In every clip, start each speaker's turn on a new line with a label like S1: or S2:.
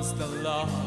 S1: amongst the lost.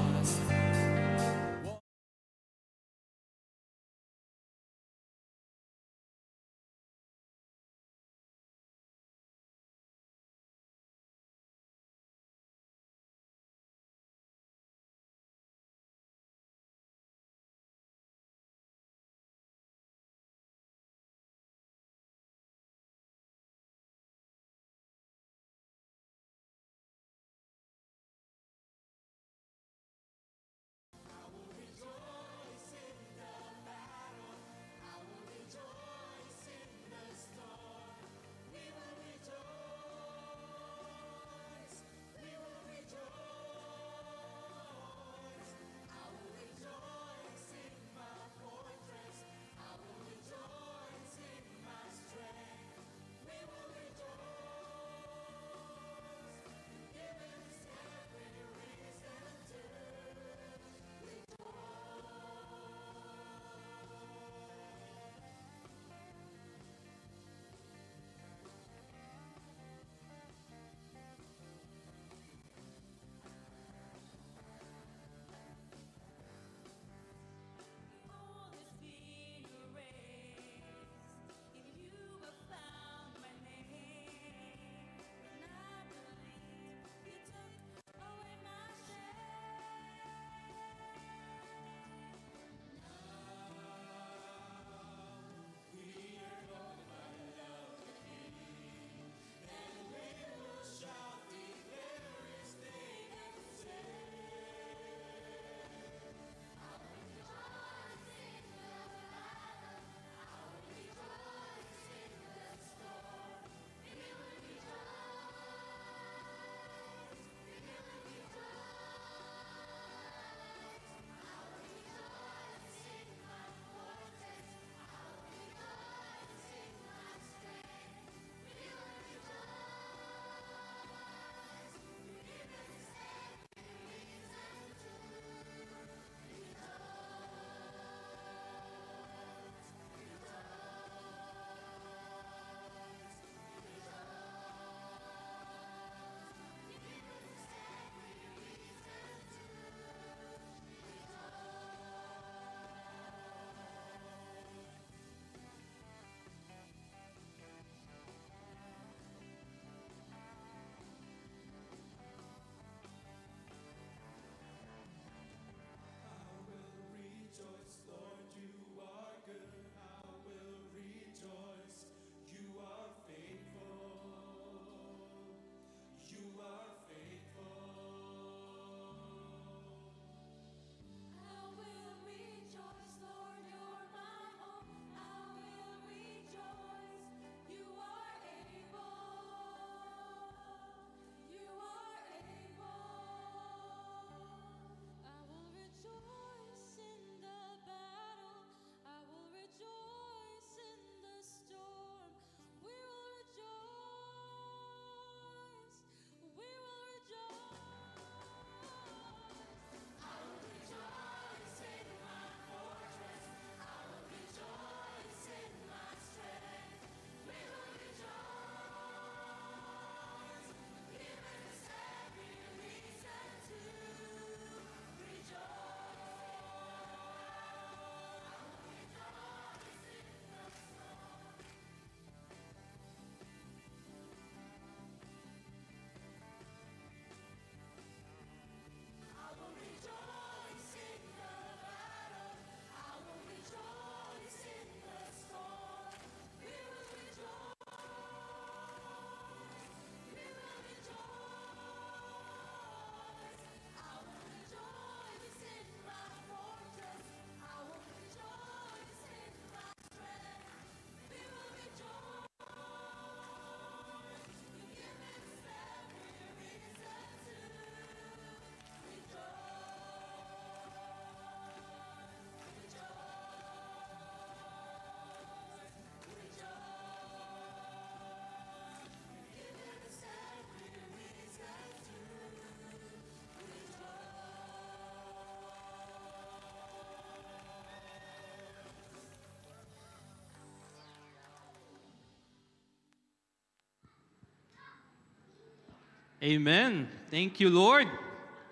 S2: Amen. Thank you, Lord.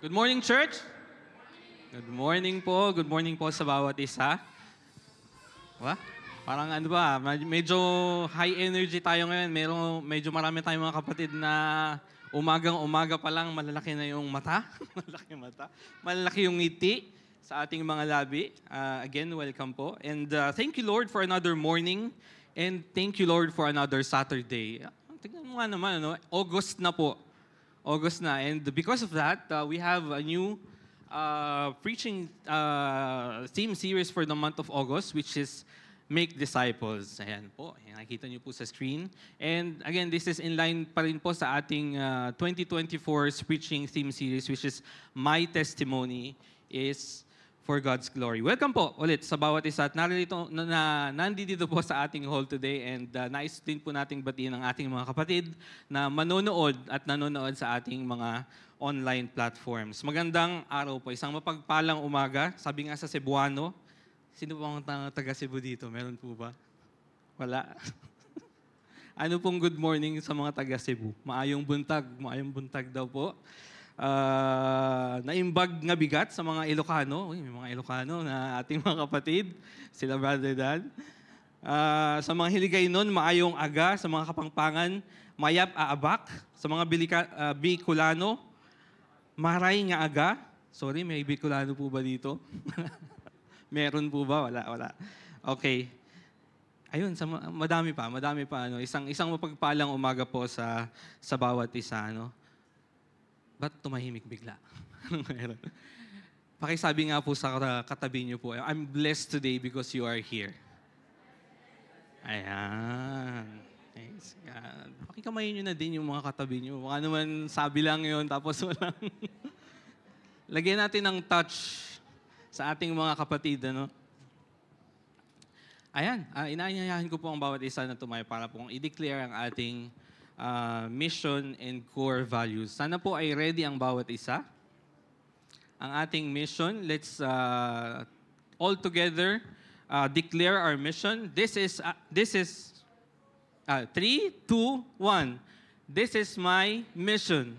S1: Good morning, church. Good morning po. Good morning po sa bawat isa. Parang ano ba, medyo high energy tayo ngayon. Medyo marami tayong mga kapatid na umagang-umaga pa lang, malalaki na yung mata. Malalaki yung ngiti sa ating mga labi. Again, welcome po. And thank you, Lord, for another morning. And thank you, Lord, for another Saturday. Tingnan mo nga naman, ano? August na po. August na. And because of that, we have a new preaching theme series for the month of August, which is Make Disciples. Ayan po. Nakikita niyo po sa screen. And again, this is in line pa rin po sa ating 2024's preaching theme series, which is My Testimony is for God's Glory. Welcome po ulit sa bawat isa at nandito po sa ating hall today, and nais din po nating batiin ang ating mga kapatid na manonood at nanonood sa ating mga online platforms. Magandang araw po, isang mapagpalang umaga. Sabi nga sa Cebuano, sino po ang taga Cebu dito? Meron po ba? Wala. Ano pong good morning sa mga taga Cebu? Maayong buntag daw po. Naimbag nga bigat sa mga Ilocano. May mga Ilocano na ating mga kapatid. Sila Brother Dan. Sa mga Hiligaynon, maayong aga. Sa mga Kapampangan, mayap aabak. Sa mga Bicolano, maray nga aga. Sorry, may Bicolano po ba dito? Meron po ba? Wala. Okay. Ayun, madami pa. Ano, isang mapagpalang umaga po sa bawat isa. Ano? Ba't tumahimik bigla? Pakisabi nga po sa katabi niyo po, I'm blessed today because you are here. Ayan. Thanks God. Pakikamayin niyo na din yung mga katabi niyo. Baka naman sabi lang yun, tapos walang... Lagyan natin ng touch sa ating mga kapatid, ano? Ayan, inaanyayahan ko po ang bawat isa na tumayo para pong i-declare ang ating mission and core values. Sana po ay ready ang bawat isa. Ang ating mission, let's all together declare our mission. This is 3, 2, 1. This is my mission.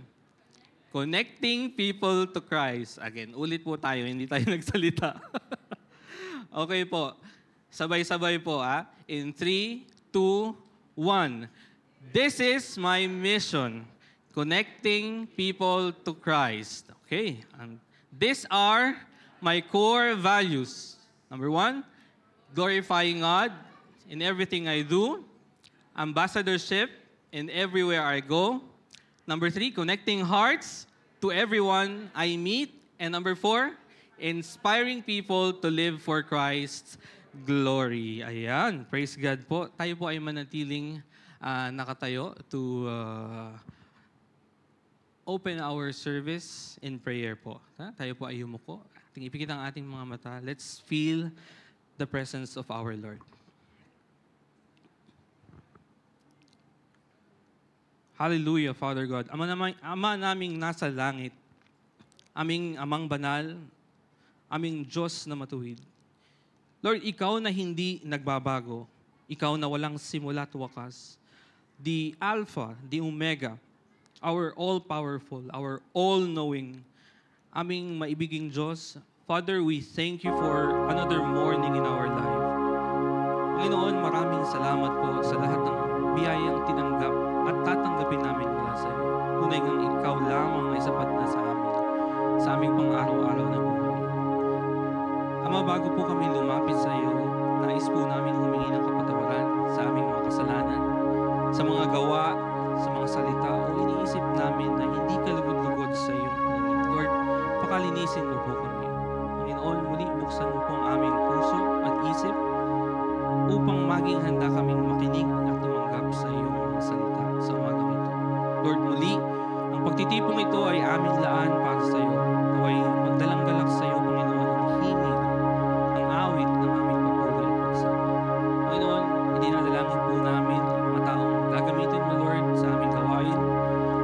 S1: Connecting people to Christ. Again, ulit po tayo, hindi tayo nagsalita. Okay po. Sabay-sabay po, In 3, 2, 1. This is my mission, connecting people to Christ. Okay, and these are my core values. Number 1, glorifying God in everything I do. Ambassadorship in everywhere I go. Number 3, connecting hearts to everyone I meet. And number 4, inspiring people to live for Christ's glory. Ayan, praise God po. Tayo po ay manatiling nakatayo to open our service in prayer po. Tayo po ay yumuko. Ipikit ang ating mga mata. Let's feel the presence of our Lord. Hallelujah, Father God. Ama naming nasa langit, aming amang banal, aming Diyos na matuwid. Lord, Ikaw na hindi nagbabago. Ikaw na walang simula at wakas. The Alpha, the Omega, our all-powerful, our all-knowing, aming maibiging Diyos. Father, we thank you for another morning in our life. Panginoon, maraming salamat po sa lahat ng biyayang tinanggap at tatanggapin namin mula sa iyo. Tunay ngang ikaw lamang ay sapat na sa amin, sa aming pang-araw-araw na buhay. Ama, bago po kami lumapit sa iyo, nais po namin humingi ng kapatawaran sa aming mga kasalanan, sa mga gawa, sa mga salita, o iniisip namin na hindi kalugod-lugod sa iyong paningin. Lord, pakalinisin mo po kami. Panginoon, muli buksan mo po ang aming puso at isip upang maging handa kaming makinig at tumanggap sa iyong mga salita sa umagang ito. Lord, muli, ang pagtitipong ito ay aming laan para sa iyo. Naway magdalang galak sa iyo, Panginoon, ang himig, ang awit ng aming papuri at pagsamba. Panginoon, idinadalangin po namin ang mga taong gagamitin mo, Lord, sa aming gawain,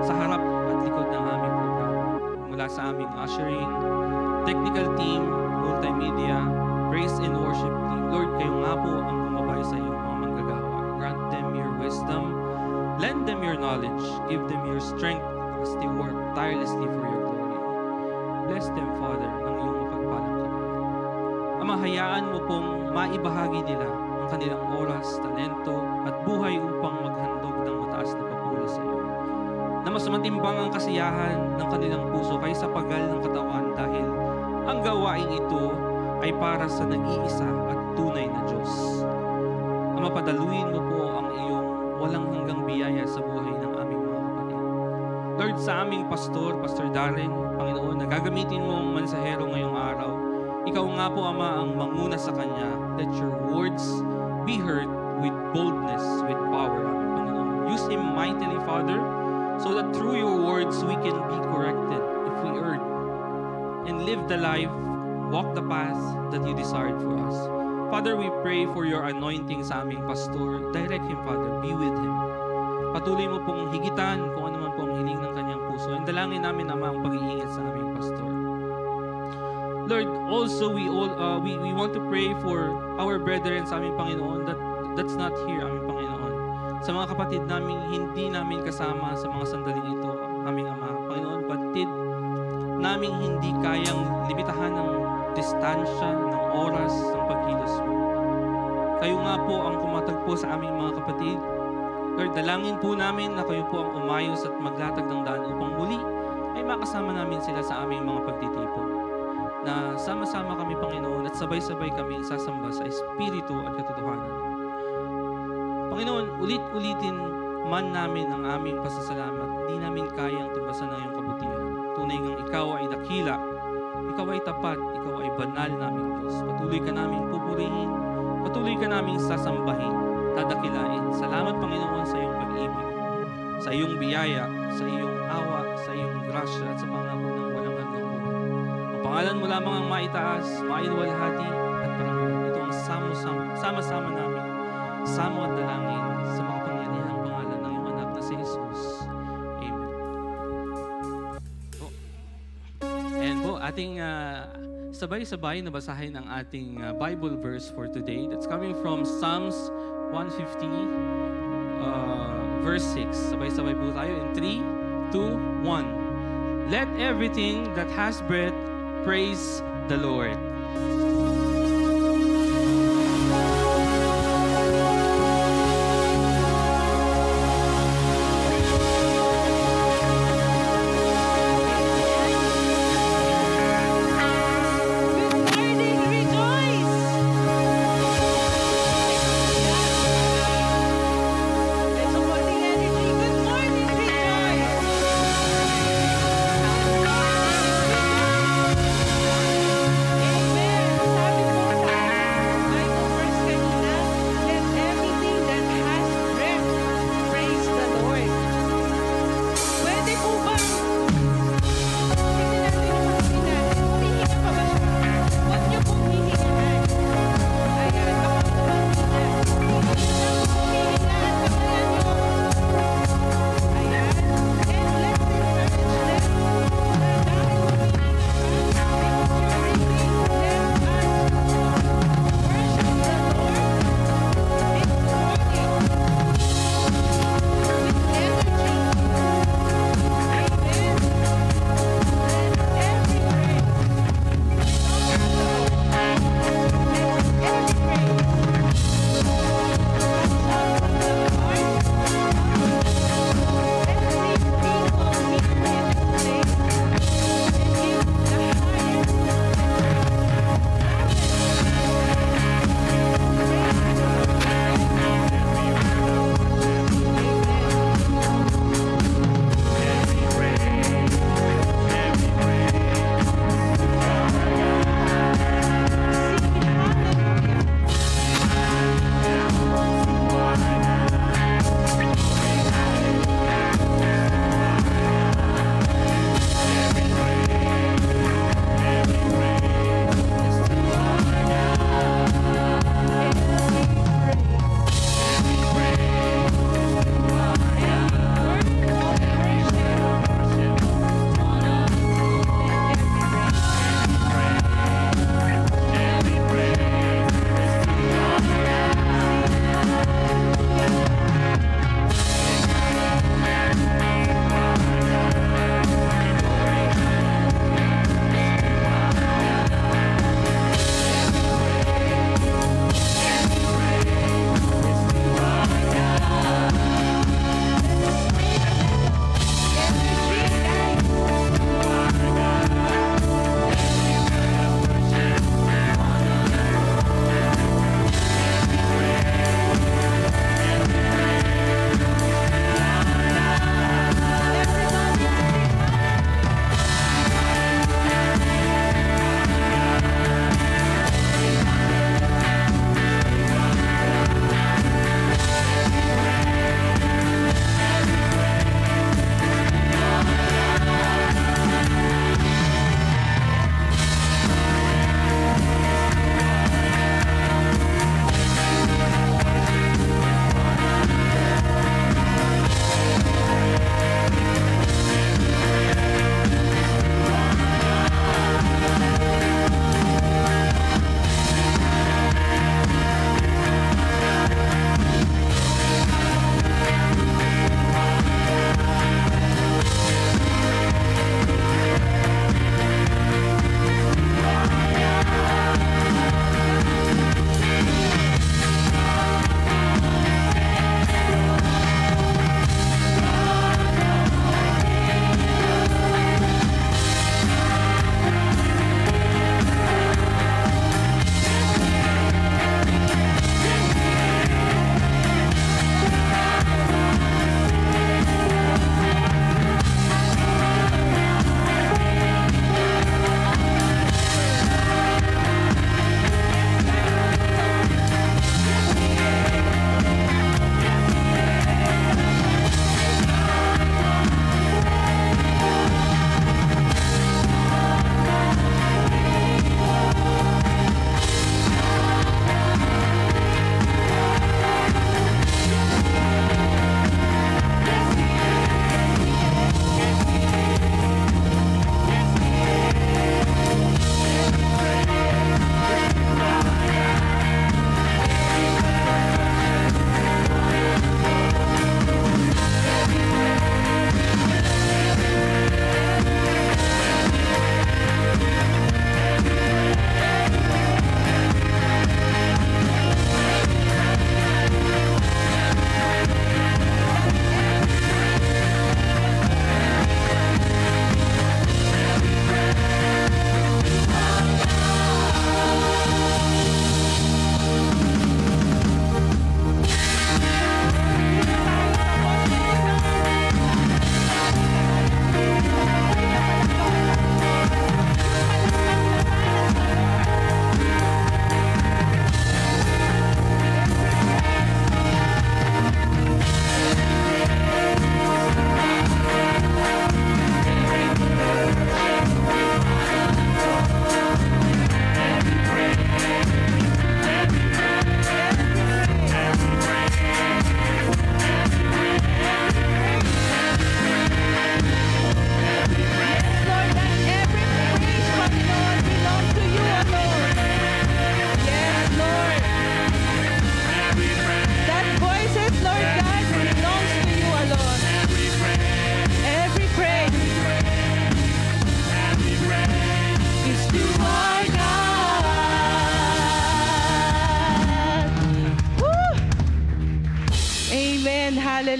S1: sa harap at likod ng aming programa. Mula sa aming ushering, technical team, multimedia, praise and worship team. Lord, kayo nga po ang gumabay sa iyong mga manggagawa. Grant them your wisdom, lend them your knowledge, give them your strength as they work tirelessly for your glory. bless them, Father, ng iyong mapagpalang kamay. Ama, hayaan mo pong maibahagi nila ang kanilang oras, talento, at buhay upang maghandog ng mataas na papuri sa iyo. Na mas matimbang ang kasiyahan ng kanilang puso kaysa pagal ng katawan dahil ang gawaing ito ay para sa nag-iisa at tunay na Diyos. Ama, padaluin mo po ang iyong walang hanggang biyaya sa buhay ng aming mga kapatid. Lord, sa aming pastor, Pastor Darren, Panginoon, na gagamitin mo ang mansahero ngayong araw, ikaw nga po, Ama, ang manguna sa kanya. Let your words be heard with boldness, with power, aming Panginoon. Use him mightily, Father, so that through your words we can be corrected if we erred and live the life, walk the path that you desired for us. Father, we pray for your anointing sa aming pastor. Direct him, Father. Be with him. Patuloy mo pong higitan kung ano man po ang hiling ng kanyang puso. And dalangin namin, Ama, ang pag-iingat sa aming pastor. Lord, also we want to pray for our brethren sa aming Panginoon that's not here, aming Panginoon. Sa mga kapatid namin, hindi namin kasama sa mga sandaling ito, aming Ama, Panginoon, batid naming hindi kayang limitahan ng distansya, ng oras, ng pagkilos mo. Kayo nga po ang kumatagpo sa aming mga kapatid. Lord, dalangin po namin na kayo po ang umayos at maglatag ng daan upang muli ay makasama namin sila sa aming mga pagtitipon. Na sama-sama kami, Panginoon, at sabay-sabay kami sasamba sa Espiritu at katotohanan. Panginoon, ulit-ulitin man namin ang aming pasasalamat. Hindi namin kayang tumbasan ng iyong kabutihan. Tunay ngang ikaw ay dakila, ikaw ay tapat, ikaw ay banal naming Diyos. Patuloy ka naming pupurihin, patuloy ka naming sasambahin, dadakilain. Salamat, Panginoon, sa iyong pag-ibig, sa iyong biyaya, sa iyong awa, sa iyong grasya, at sa pangako ng walang hanggang buhay. Ang pangalan mo lamang ang maitaas, mailuwalhati, at parangalan. Ito ang sama-sama namin, samo at dalangin sa makapangyarihang pangalan ng iyong anak na si Jesus. Amen. Ayan po, ating sabay-sabay na basahin ang ating Bible verse for today. That's coming from Psalms 150, verse 6. Sabay-sabay po tayo in 3, 2, 1. Let everything that has breath praise the Lord.
S2: Amen.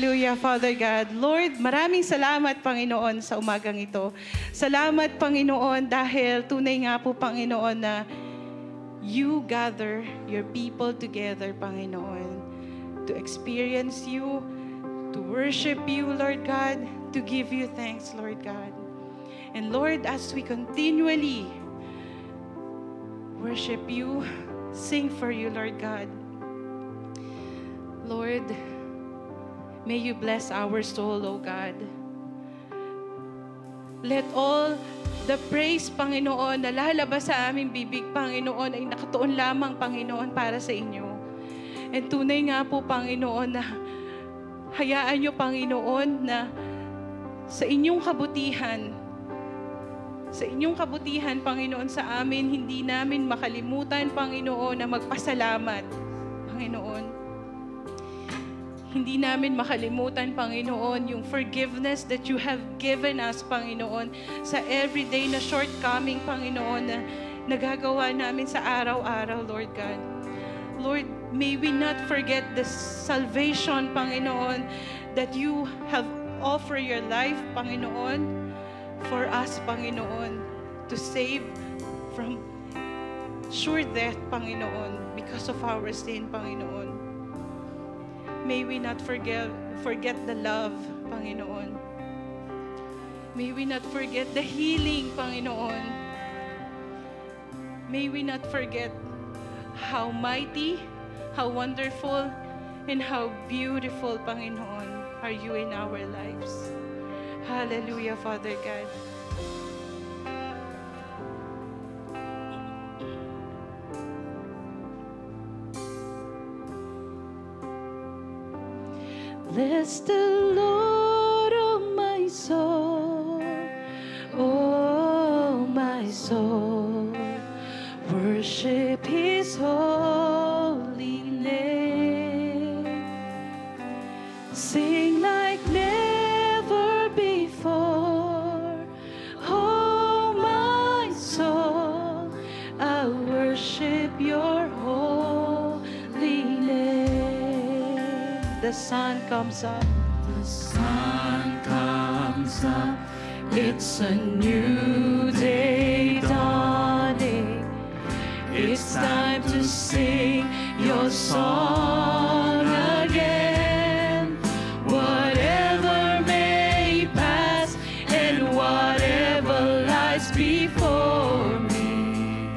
S2: Hallelujah, Father God. Lord, maraming salamat, Panginoon, sa umagang ito. Salamat, Panginoon, dahil tunay nga po, Panginoon, na you gather your people together, Panginoon, to experience you, to worship you, Lord God, to give you thanks, Lord God. And Lord, as we continually worship you, sing for you, Lord God, Lord, may you bless our soul, O God. Let all the praise, Panginoon, na lalabas sa aming bibig, Panginoon, ay nakatuon lamang, Panginoon, para sa inyo. And tunay nga po, Panginoon, na hayaan nyo, Panginoon, na sa inyong kabutihan, Panginoon, sa amin, hindi namin makalimutan, Panginoon, na magpasalamat, Panginoon. Hindi namin makalimutan, Panginoon, yung forgiveness that you have given us, Panginoon, sa everyday na shortcoming, Panginoon, na nagagawa namin sa araw-araw, Lord God. Lord, may we not forget the salvation, Panginoon, that you have offered your life, Panginoon, for us, Panginoon, to save from sure death, Panginoon, because of our sin, Panginoon. May we not forget the love, Panginoon. May we not forget the healing, Panginoon. May we not forget how mighty, how wonderful, and how beautiful, Panginoon, are you in our lives. Hallelujah, Father God. Bless the Lord, oh my soul, oh my soul, worship His holy name. Sing like never before, oh my soul, I worship your holy name. The sun comes up. The sun comes up. It's a new day dawning. It's time to sing your song again. Whatever may pass and whatever lies before me,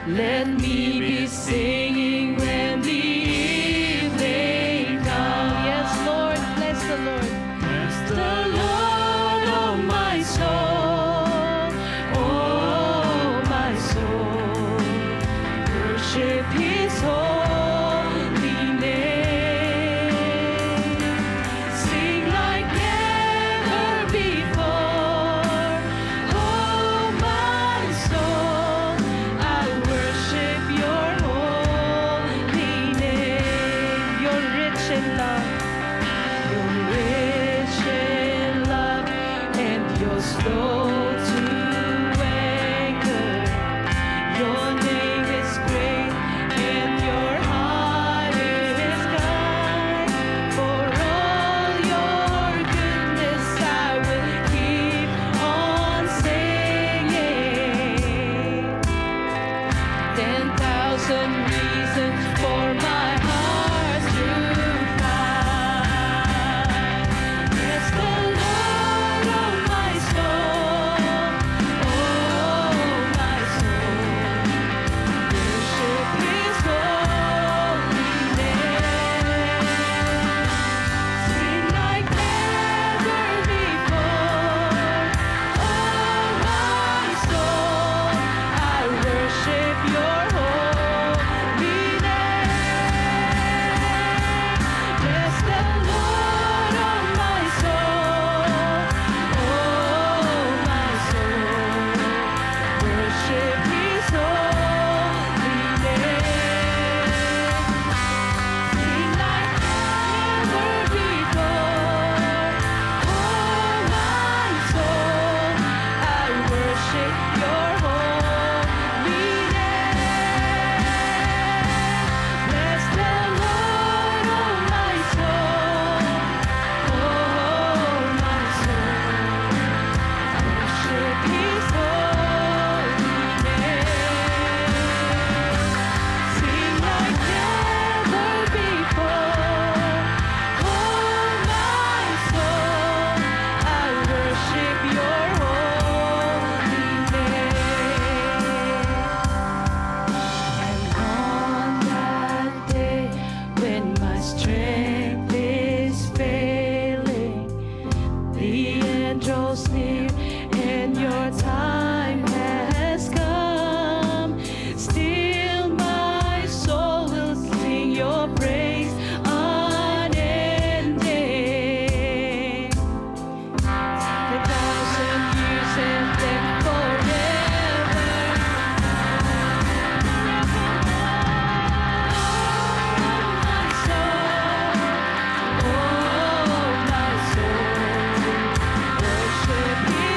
S2: let me be singing when the Bless the Lord, oh my soul.
S3: draws near, and your time has come. Still my soul will sing your praise unending. 1,000 years and then forever. Oh, my soul, worship Him.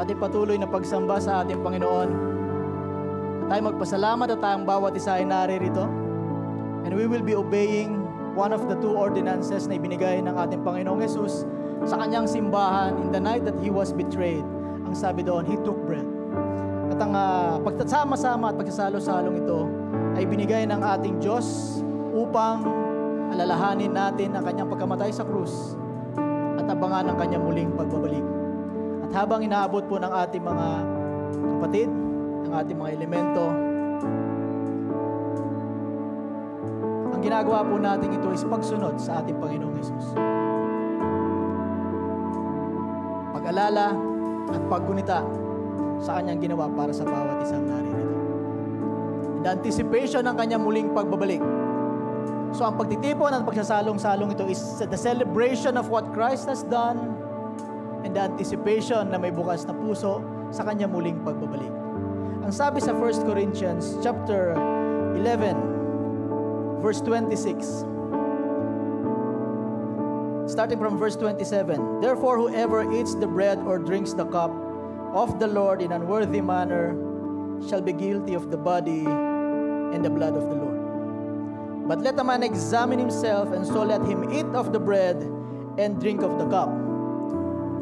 S4: ating patuloy na pagsamba sa ating Panginoon. At tayo magpasalamat at tayong bawat isa ay naririto. And we will be obeying one of the two ordinances na ibinigay ng ating Panginoong Jesus sa kanyang simbahan in the night that He was betrayed. Ang sabi doon, He took bread. At ang pagtasama-sama at pagsasalo-salong ito ay binigay ng ating Diyos upang alalahanin natin ang kanyang pagkamatay sa krus at abangan ang kanyang muling pagbabalik. At habang inaabot po ng ating mga kapatid, ng ating mga elemento, ang ginagawa po natin ito is pagsunod sa ating Panginoong Jesus. Pag-alala at paggunita sa kanyang ginawa para sa bawat isang naririto. In the anticipation ng kanyang muling pagbabalik. So ang pagtitipon at pagsasalong-salong ito is the celebration of what Christ has done and the anticipation na may bukas na puso sa kanyang muling pagbabalik. Ang sabi sa 1 Corinthians chapter 11 verse 26, starting from verse 27, therefore whoever eats the bread or drinks the cup of the Lord in unworthy manner shall be guilty of the body and the blood of the Lord. But let a man examine himself, and so let him eat of the bread and drink of the cup.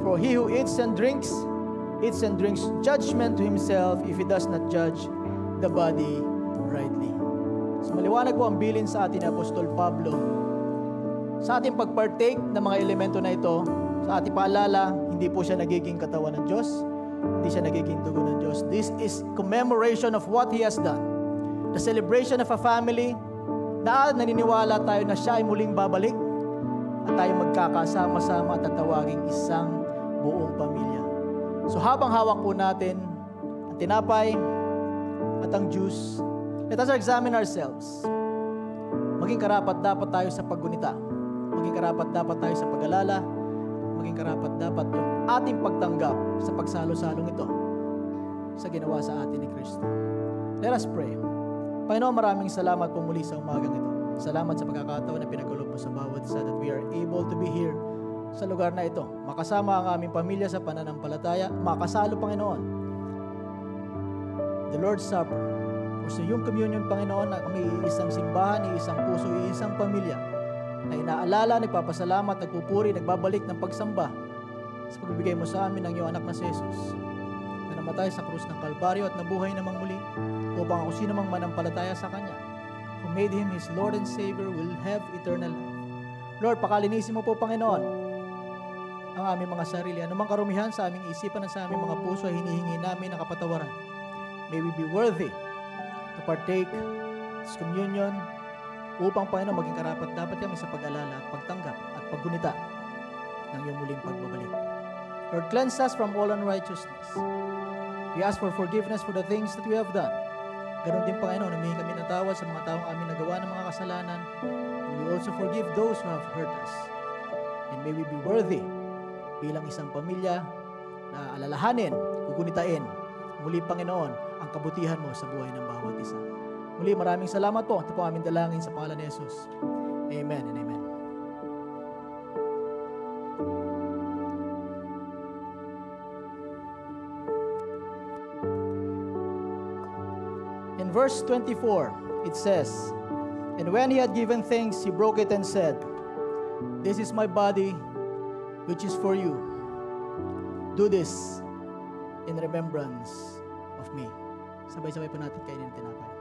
S4: For he who eats and drinks judgment to himself if he does not judge the body rightly. So maliwanag po ang bilin sa atin ni Apostol Pablo. Sa ating pagpartake ng mga elemento na ito, sa ating paalala, hindi po siya nagiging katawan ng Diyos, hindi siya nagiging dugo ng Diyos. This is commemoration of what He has done. The celebration of a family na naniniwala tayo na siya ay muling babalik at tayo magkakasama-sama at tatawaging isang buong pamilya. So habang hawak po natin ang tinapay at ang juice, let us examine ourselves. Maging karapat dapat tayo sa paggunita. Maging karapat dapat tayo sa pag-alala. Maging karapat dapat yung ating pagtanggap sa pagsalo-salong ito sa ginawa sa atin ni Kristo. Let us pray. Panginoon, maraming salamat po muli sa umagang ito. Salamat sa pagkakataon na pinagkaloob mo sa bawat isa that we are able to be here sa lugar na ito. Makasama ang aming pamilya sa pananampalataya. Makasalo, Panginoon, the Lord's Supper o sa iyong communion, Panginoon, na kami isang simbahan, isang puso, isang pamilya na inaalala, nagpapasalamat, nagpupuri, nagbabalik ng pagsamba sa pagbibigay mo sa amin ng iyong anak na si Jesus na namatay sa krus ng Kalbaryo at nabuhay namang muli upang ako sino mang manampalataya sa Kanya who made Him His Lord and Savior will have eternal life. Lord, pakalinisin mo po, Panginoon, ang aming mga sarili. Anumang karumihan sa aming isipan at sa aming mga puso ay hinihingi namin ang kapatawaran. May we be worthy to partake this communion upang, Panginoon, maging karapat dapat kami sa pag-alala at pagtanggap at paggunita ng iyong muling pagbabalik. Lord, cleanse us from all unrighteousness. We ask for forgiveness for the things that we have done. Ganon din, Panginoon, humihingi kami ng tawad sa mga taong aming nagawa ng mga kasalanan. And we also forgive those who have hurt us. And may we be worthy bilang isang pamilya na alalahanin, gugunitain muli, Panginoon, ang kabutihan mo sa buhay ng bawat isa. Muli, maraming salamat po. Ito po aming dalangin sa pangalan ni Jesus. Amen and amen. In verse 24, it says, and when he had given thanks, he broke it and said, this is my body, which is for you. Do this in remembrance of me. Sabay-sabay po natin kainin ng tinapay.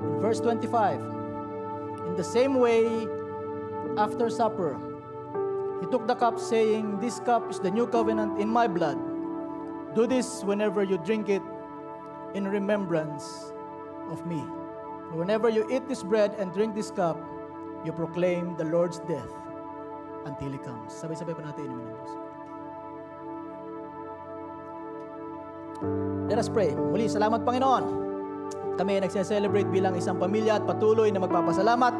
S4: In verse 25, in the same way, after supper, he took the cup, saying, this cup is the new covenant in my blood. Do this whenever you drink it in remembrance of me. For whenever you eat this bread and drink this cup, you proclaim the Lord's death until He comes. Sabay-sabay po natin inumin ng Diyos. Let us pray. Muli, salamat, Panginoon. Kami ay nagse-celebrate bilang isang pamilya at patuloy na magpapasalamat,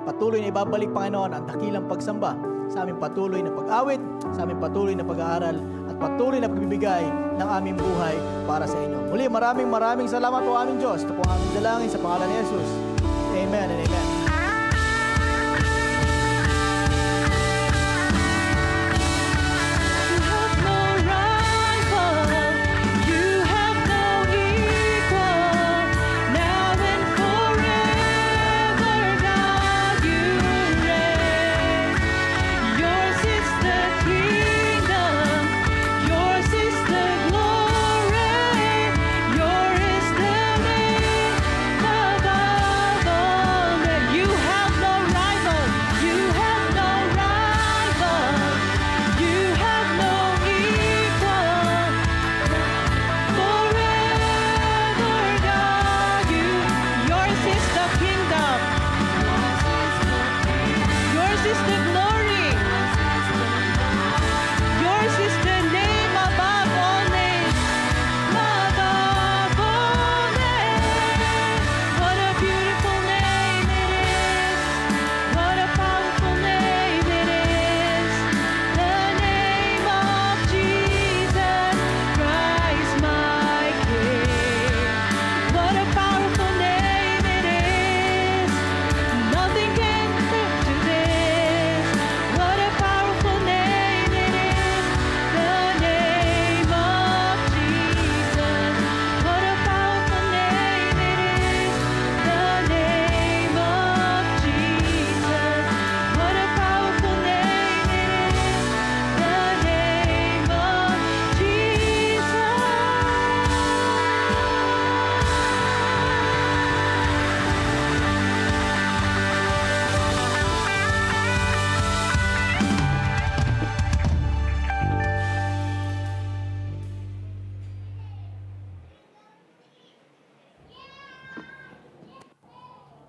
S4: patuloy na ibabalik, Panginoon, ang dakilang pagsamba sa aming patuloy na pag-awit, sa aming patuloy na pag-aaral, at patuloy na pagbibigay ng aming buhay para sa inyo. Muli, maraming salamat po aming Diyos. Ito po ang aming dalangin sa pangalan ni Jesus. Amen and amen.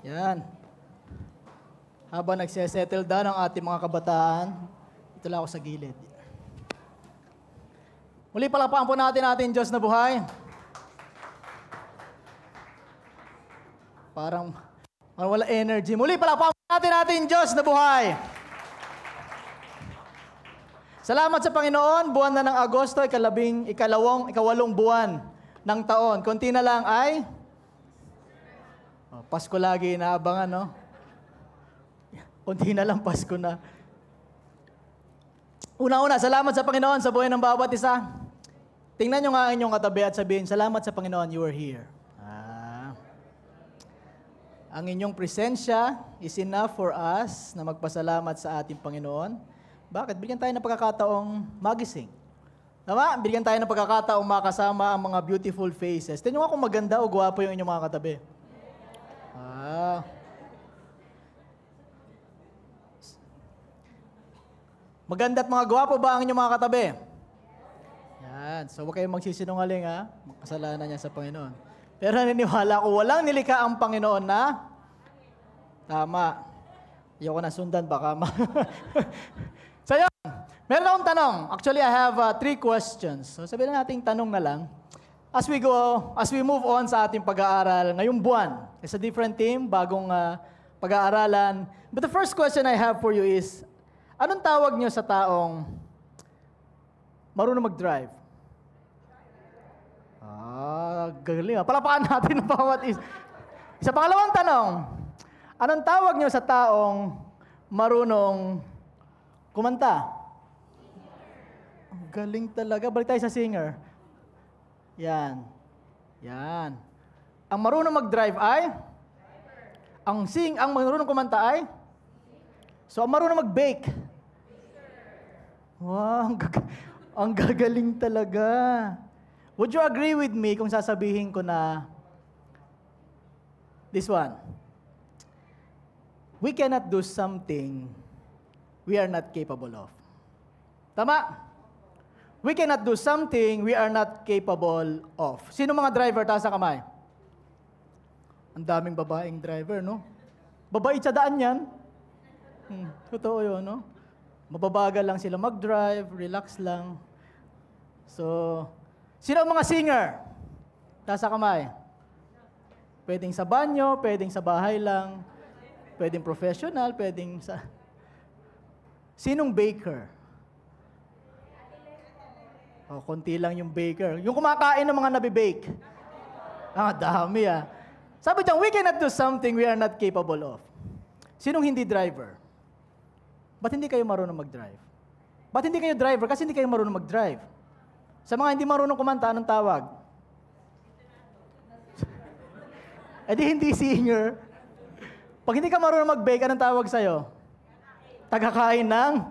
S4: Yan. Habang nagsesettle down ang ating mga kabataan, ito lang ako sa gilid. Muli palakpakan po natin ating Diyos na buhay. Parang wala energy. Muli palakpakan po natin ating Diyos na buhay. Salamat sa Panginoon, buwan na ng Agosto, ikawalong buwan ng taon. Konti na lang ay Pasko lagi inaabangan, no? Konti na lang Pasko na. Una-una, salamat sa Panginoon sa buhay ng bawat isa. Tingnan nyo nga ang inyong katabi at sabihin, salamat sa Panginoon, you are here. Ang inyong presensya is enough for us na magpasalamat sa ating Panginoon. Bakit? Bigyan tayo ng pagkakataong magising. Tama? Bigyan tayo ng pagkakataong makasama ang mga beautiful faces. Tingnan nyo nga kung maganda o gwapo yung inyong mga katabi. Maganda at mga gwapo ba ang inyong mga katabi? Yan. So huwag kayong magsisinungaling, ha? Kasalanan niya sa Panginoon. Pero naniniwala ko, walang nilikha ang Panginoon na tama. Ayoko na sundan, baka So yun, meron akong tanong. Actually, I have 3 questions. So sabihin natin tanong na lang. As we move on sa ating pag-aaral ngayong buwan, it's a different team, bagong pag-aaralan. But the first question I have for you is, anong tawag niyo sa taong marunong mag-drive? Galing. Palapakan natin ang bawat isa. Sa pangalawang tanong, anong tawag niyo sa taong marunong kumanta? Ang galing talaga. Balik tayo sa singer. Yan. Yan. Ang marunong mag-drive ay? Ang marunong kumanta ay? So, ang marunong mag-bake? Wow, ang gagaling talaga. Would you agree with me kung sasabihin ko na this one? We cannot do something we are not capable of. Tama? We cannot do something we are not capable of. Sino mga driver? Taas sa kamay. Ang daming babaeng driver, no? Babae sa daan yan. Totoo yun, no? Mababagal lang sila mag-drive, relax lang. So, sino ang mga singer? Taas sa kamay. Pwedeng sa banyo, pwedeng sa bahay lang, pwedeng professional, pwedeng sa... Sinong baker? Konti lang yung baker. Yung kumakain ng mga nabibake. Dami Sabi dyan, we cannot do something we are not capable of. Sinong hindi driver? Ba't hindi kayo marunong mag-drive? Ba't hindi kayo driver? Kasi hindi kayo marunong mag-drive. Sa mga hindi marunong kumanta, anong tawag? Di hindi singer. Pag hindi ka marunong mag-bake, anong tawag sa'yo? Tagakain ng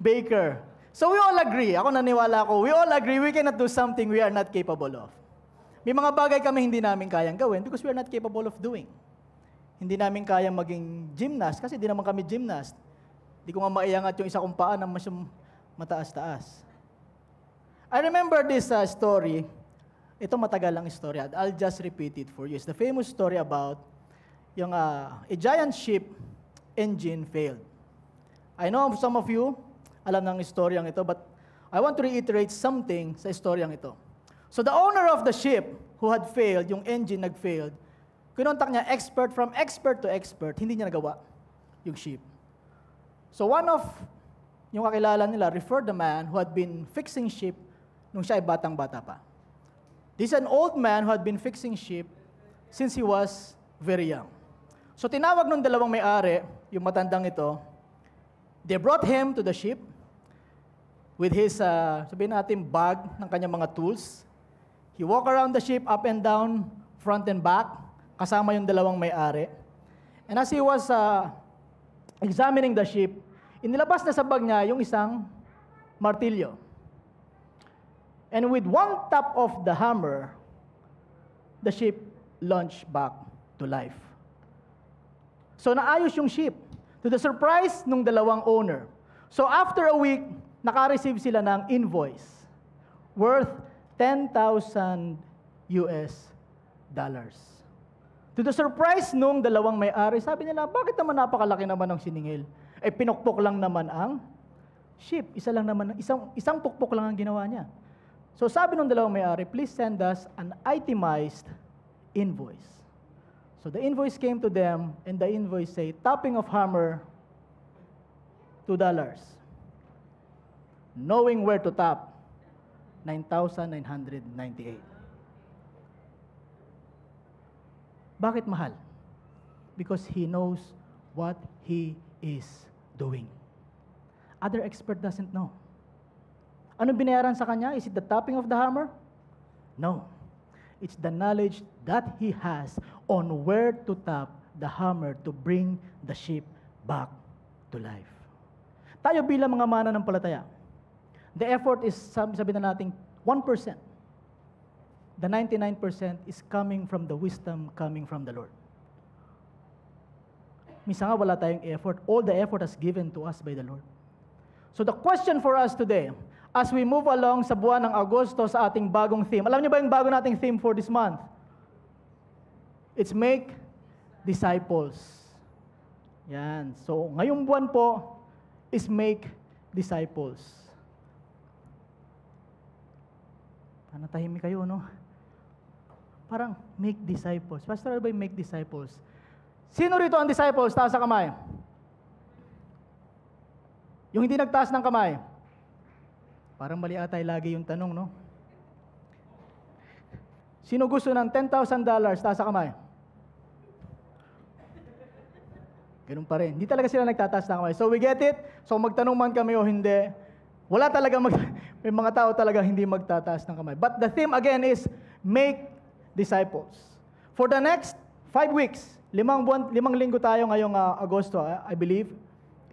S4: baker. So we all agree, ako naniwala ko, we all agree we cannot do something we are not capable of. May mga bagay kami hindi namin kayang gawin because we are not capable of doing. Hindi namin kayang maging gymnast kasi hindi naman kami gymnast. Hindi ko nga maiangat yung isa kong paa na mataas-taas. I remember this story. Ito matagal lang istorya. I'll just repeat it for you. It's the famous story about yung a giant ship engine failed. I know some of you alam ng istoryang ito, but I want to reiterate something sa istoryang ito. So the owner of the ship who had failed, yung engine nag-failed, kinontak niya from expert to expert, hindi niya nagawa yung ship. So one of yung kakilala nila referred the man who had been fixing ship nung siya ay batang-bata pa. This is an old man who had been fixing ship since he was very young. So tinawag nung dalawang may-ari, yung matandang ito, they brought him to the ship with his, sabihin natin, bag ng kanyang mga tools. He walked around the ship up and down, front and back, kasama yung dalawang may-ari. And as he was examining the ship, inilabas na sa bag niya yung isang martilyo. And with one tap of the hammer, the ship launched back to life. So naayos yung ship, to the surprise nung dalawang owner. So after a week, naka-receive sila ng invoice worth $10,000. To the surprise nung dalawang may-ari, sabi nila, bakit naman napakalaki naman ng siningil? Pinukpok lang naman ang sheep. Isang pukpok lang ang ginawa niya. So sabi nung dalawang may-ari, please send us an itemized invoice. So the invoice came to them, and the invoice say, topping of hammer, $2. Knowing where to tap, 9,998. Bakit mahal? Because he knows what he is doing. Other expert doesn't know. Ano binayaran sa kanya? Is it the tapping of the hammer? No. It's the knowledge that he has on where to tap the hammer to bring the sheep back to life. Tayo bilang mga mananampalataya, the effort is, sabi na natin, 1%. The 99% is coming from the wisdom coming from the Lord. Minsan nga wala tayong effort. All the effort is given to us by the Lord. So the question for us today, as we move along sa buwan ng Agosto sa ating bagong theme. Alam niyo ba yung bago nating theme for this month? It's make disciples. Yan. So ngayong buwan po is make disciples. Natahimik kayo, no? Parang make disciples. Pastor, ano ba yung make disciples? Sino rito ang disciples? Taas sa kamay. Yung hindi nagtaas ng kamay. Parang mali atay lagi yung tanong, no? Sino gusto ng $10,000? Taas sa kamay. Ganun pa rin. Hindi talaga sila nagtataas ng kamay. So we get it. So magtanong man kami o hindi, wala talaga may mga tao talaga hindi magtataas ng kamay. But the theme again is make disciples. For the next 5 weeks, 5 linggo tayo ngayong Agosto, I believe.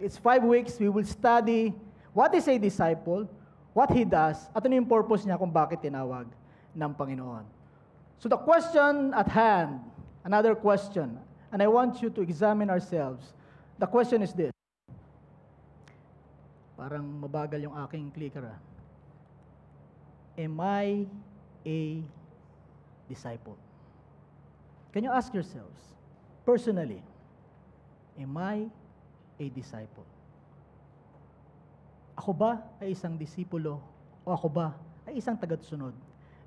S4: It's 5 weeks, we will study what is a disciple, what he does, at ano yung purpose niya kung bakit tinawag ng Panginoon. So the question at hand, another question, and I want you to examine ourselves. The question is this. Parang mabagal yung aking clicker. Am I a disciple? Can you ask yourselves, personally, am I a disciple? Ako ba ay isang disipulo o ako ba ay isang tagasunod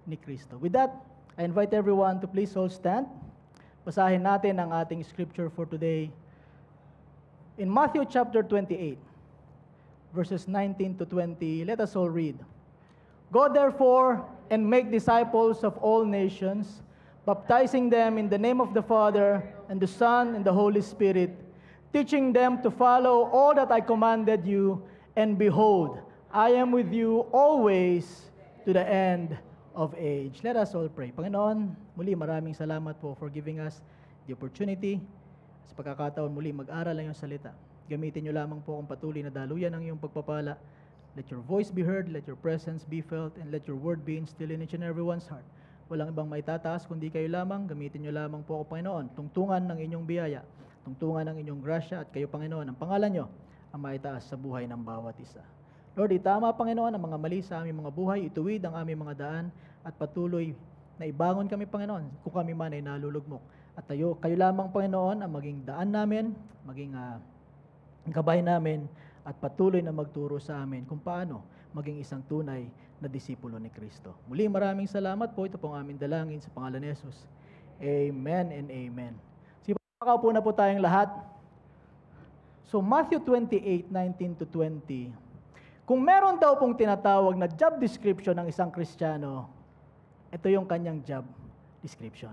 S4: ni Kristo? With that, I invite everyone to please all stand. Basahin natin ang ating scripture for today. In Matthew chapter 28, verses 19 to 20, let us all read. Go therefore and make disciples of all nations, baptizing them in the name of the Father, and the Son, and the Holy Spirit, teaching them to follow all that I commanded you, and behold, I am with you always to the end of age. Let us all pray. Panginoon, muli maraming salamat po for giving us the opportunity sa pagkakataon muli mag-aral ang iyong salita. Gamitin niyo lamang po kung patuloy na daluyan ang iyong pagpapala. Let your voice be heard, let your presence be felt, and let your word be instilled in each and everyone's heart. Walang ibang maitataas kundi kayo lamang. Gamitin niyo lamang po ako, Panginoon. Tungtungan ng inyong biyaya, tungtungan ng inyong grasya, at kayo, Panginoon, ang pangalan niyo ang maitaas sa buhay ng bawat isa. Lord, itama, Panginoon, ang mga mali sa aming mga buhay, ituwid ang aming mga daan, at patuloy na ibangon kami, Panginoon, kung kami man ay nalulugmok. At kayo lamang, Panginoon, ang maging daan namin, maging gabay namin, at patuloy na magturo sa amin kung paano maging isang tunay na disipulo ni Kristo. Muli, maraming salamat po. Ito pong aming dalangin sa pangalan ni Jesus. Amen and amen. Sige, makaupo na po tayong lahat. So, Matthew 28, 19 to 20. Kung meron daw pong tinatawag na job description ng isang Kristiyano, ito yung kanyang job description.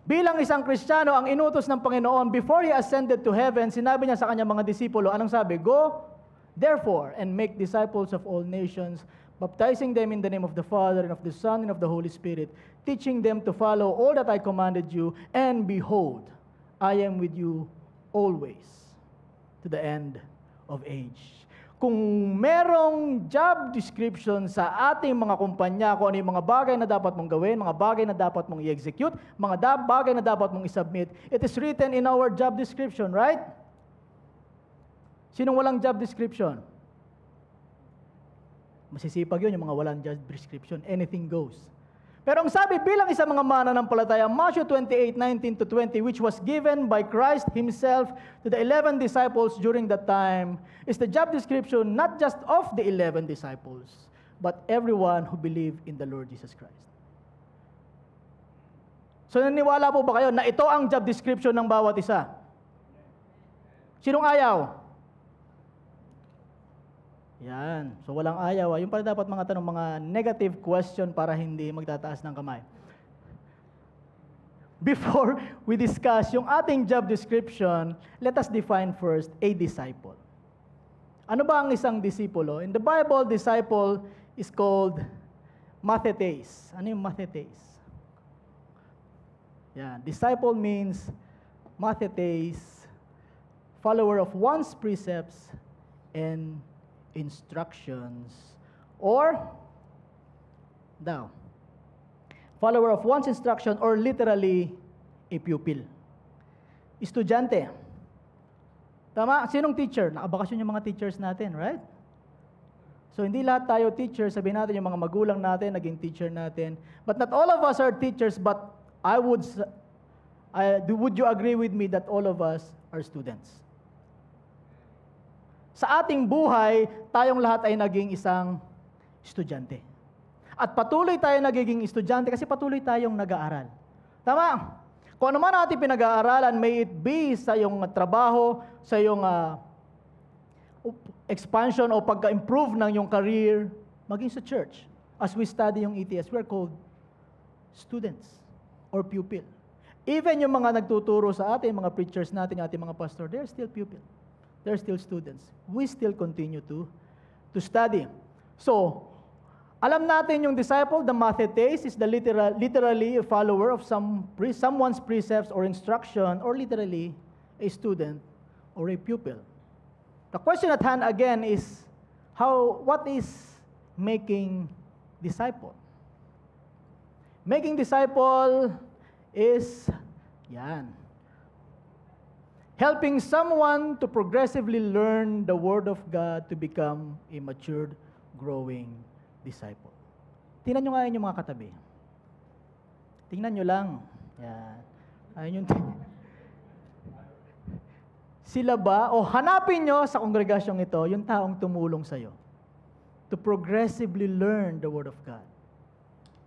S4: Bilang isang Kristiyano, ang inutos ng Panginoon, before He ascended to heaven, sinabi niya sa kanyang mga disipulo, anong sabi? Go, therefore, and make disciples of all nations, baptizing them in the name of the Father, and of the Son, and of the Holy Spirit, teaching them to follow all that I commanded you, and behold, I am with you always, to the end of age. Kung merong job description sa ating mga kumpanya, kung ano yung mga bagay na dapat mong gawin, mga bagay na dapat mong i-execute, mga bagay na dapat mong i-submit, it is written in our job description, right? Sinong walang job description? Masisipag yun, yung mga walang job description. Anything goes. Pero ang sabi bilang isang mga mananampalataya, Matthew 28:19-20, which was given by Christ Himself to the 11 disciples during that time, is the job description not just of the 11 disciples, but everyone who believed in the Lord Jesus Christ. So naniwala po ba kayo na ito ang job description ng bawat isa? Sinong ayaw? Yan. So walang ayaw. Yung pala dapat mga tanong, mga negative question para hindi magtataas ng kamay. Before we discuss yung ating job description, let us define first a disciple. Ano ba ang isang disipulo? In the Bible, disciple is called mathetes. Ano yung mathetes? Yan. Disciple means mathetes, follower of one's precepts and instructions, or follower of one's instruction, or literally a pupil. Estudyante. Tama? Sinong teacher? Nakabakasyon yung mga teachers natin, right? So hindi lahat tayo teacher, sabihin natin yung mga magulang natin, naging teacher natin. But not all of us are teachers, but would you agree with me that all of us are students? Sa ating buhay, tayong lahat ay naging isang estudyante. At patuloy tayo nagiging estudyante kasi patuloy tayong nag-aaral. Tama? Kung ano man natin pinag-aaralan, may it be sa iyong trabaho, sa iyong expansion o pagka-improve ng iyong career, maging sa church. As we study yung ETS, we are called students or pupil. Even yung mga nagtuturo sa atin, mga preachers natin, ating mga pastor, they're still pupil. They're still students. We still continue to study. So, alam natin yung disciple, the mathetes, is the literally a follower of someone's precepts or instruction, or literally a student or a pupil. The question at hand again is, what is making disciple? Making disciple is, helping someone to progressively learn the Word of God to become a matured, growing disciple. Tingnan nyo nga yung mga katabi. Tingnan nyo lang. Yan. Ayun yung sila ba, o hanapin nyo sa kongregasyong ito, yung taong tumulong sa'yo to progressively learn the Word of God,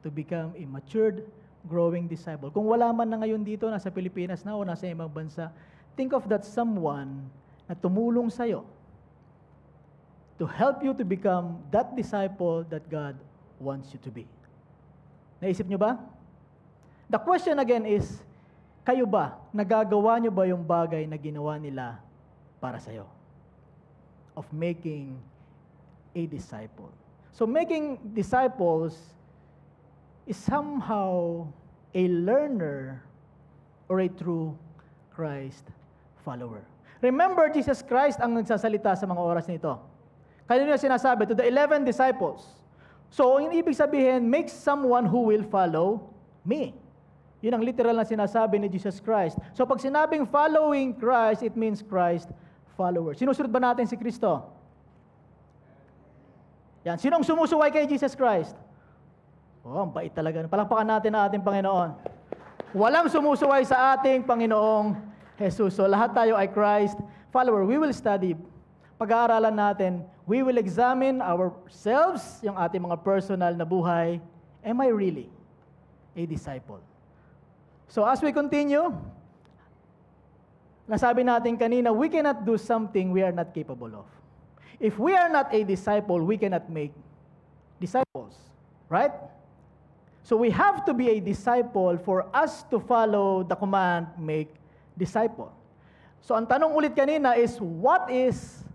S4: to become a matured, growing disciple. Kung wala man na ngayon dito, nasa Pilipinas na o nasa ibang bansa, think of that someone na tumulong sa'yo to help you to become that disciple that God wants you to be. Naisip nyo ba? The question again is, kayo ba, nagagawa nyo ba yung bagay na ginawa nila para sa'yo? Of making a disciple. So making disciples is somehow a learner or a true Christ follower. Remember, Jesus Christ ang nagsasalita sa mga oras nito. Kaya niya sinasabi to the 11 disciples. So, yung ibig sabihin, make someone who will follow me. Yun ang literal na sinasabi ni Jesus Christ. So, pag sinabing following Christ, it means Christ follower. Sinusunod ba natin si Kristo? Yan. Sinong sumusuway kay Jesus Christ? Oh, ang bait talaga. Palakpakan natin ang ating Panginoon. Walang sumusuway sa ating Panginoong Jesus. So lahat tayo ay Christ follower. We will study. Pag-aaralan natin, we will examine ourselves, yung ating mga personal na buhay. Am I really a disciple? So as we continue, nasabi natin kanina, we cannot do something we are not capable of. If we are not a disciple, we cannot make disciples. Right? So we have to be a disciple for us to follow the command, make disciple. So ang tanong ulit kanina is, what is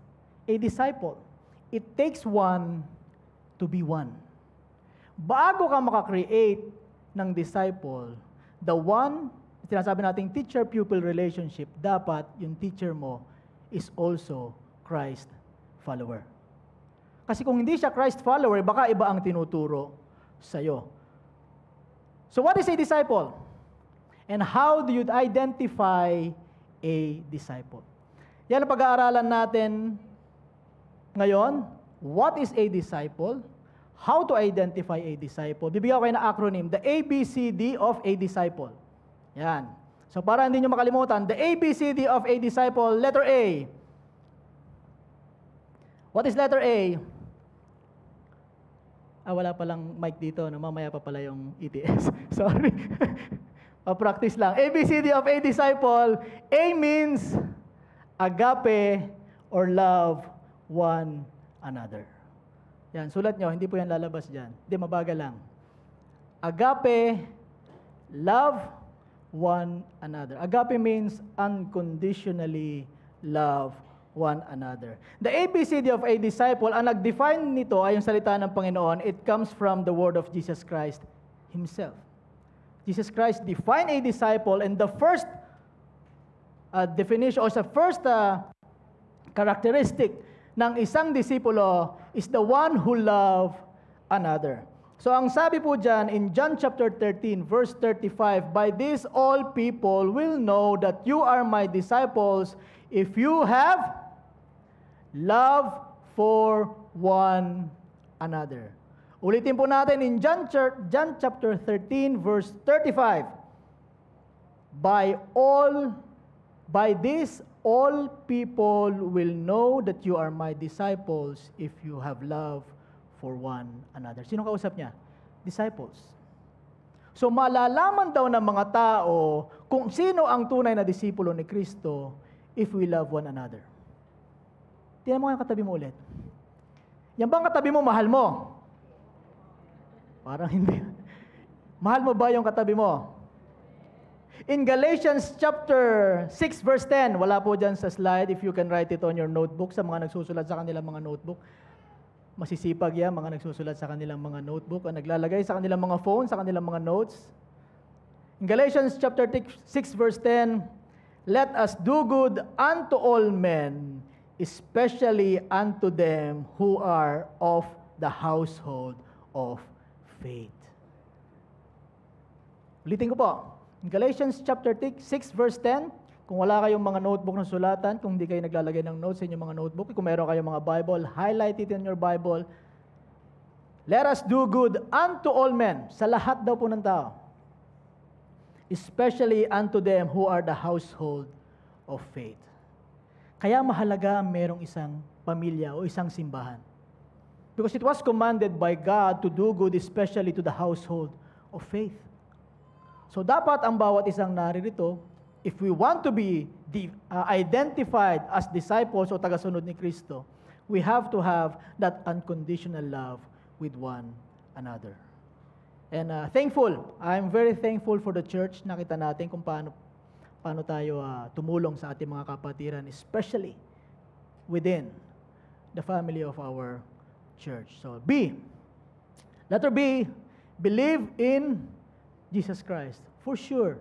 S4: a disciple? It takes one to be one. Bago ka makakreate ng disciple, the one, sinasabi nating teacher-pupil relationship, dapat yung teacher mo is also Christ follower. Kasi kung hindi siya Christ follower, baka iba ang tinuturo sa'yo. So what is a disciple? And how do you identify a disciple? Yan ang pag-aaralan natin ngayon. What is a disciple? how to identify a disciple. Bibigyan ko kayo ng acronym, the ABCD of a disciple. Yan. So para hindi nyo makalimutan, the ABCD of a disciple, letter A. What is letter A? Wala palang mic dito. No? Mamaya pa pala yung ETS. Sorry. Practice lang. ABCD of a disciple. A means agape or love one another. Yan, sulat nyo. Hindi po yan lalabas dyan. Hindi, mabagal lang. Agape, love one another. Agape means unconditionally love one another. The ABCD of a disciple, ang nag-define nito ay yung salita ng Panginoon. It comes from the word of Jesus Christ Himself. Jesus Christ defined a disciple, and the first definition or sa first characteristic ng isang disipulo is the one who love another. So ang sabi po dyan in John chapter 13 verse 35, by this all people will know that you are my disciples if you have love for one another. Ulitin po natin in John chapter 13 verse 35. By this all people will know that you are my disciples if you have love for one another. Sino kausap niya? Disciples. So malalaman daw ng mga tao kung sino ang tunay na disipulo ni Kristo if we love one another. Tingnan mo yung katabi mo ulit. Yan bang katabi mo, mahal mo? Parang hindi. Mahal mo ba yung katabi mo? In Galatians chapter 6 verse 10, wala po dyan sa slide, if you can write it on your notebook, sa mga nagsusulat sa kanilang mga notebook. Masisipag yan, mga nagsusulat sa kanilang mga notebook, ang naglalagay sa kanilang mga phone, sa kanilang mga notes. In Galatians chapter 6 verse 10, let us do good unto all men, especially unto them who are of the household of faith. Ulitin ko po. In Galatians chapter 6 verse 10, kung wala kayong mga notebook na sulatan, kung hindi kayo naglalagay ng notes sa inyong mga notebook, kung meron kayong mga Bible, highlight it in your Bible. Let us do good unto all men, sa lahat daw po ng tao, especially unto them who are the household of faith. Kaya mahalaga merong isang pamilya o isang simbahan. Because it was commanded by God to do good especially to the household of faith. So dapat ang bawat isang naririto, if we want to be identified as disciples o tagasunod ni Kristo, we have to have that unconditional love with one another. And I'm very thankful for the church. Nakita natin kung paano tayo tumulong sa ating mga kapatiran, especially within the family of our church. So letter B, believe in Jesus Christ. For sure,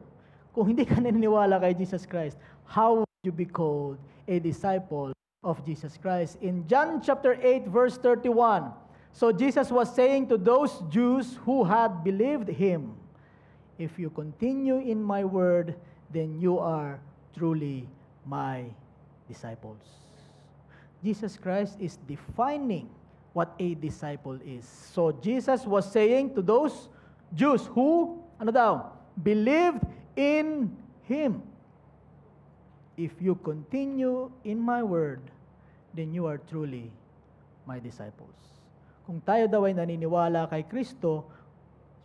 S4: kung hindi ka naniniwala kay Jesus Christ, how would you be called a disciple of Jesus Christ? In John chapter 8 verse 31, so Jesus was saying to those Jews who had believed Him, if you continue in my word, then you are truly my disciples. Jesus Christ is defining what a disciple is. So Jesus was saying to those Jews who, believed in Him, if you continue in my word, then you are truly my disciples. Kung tayo daw ay naniniwala kay Kristo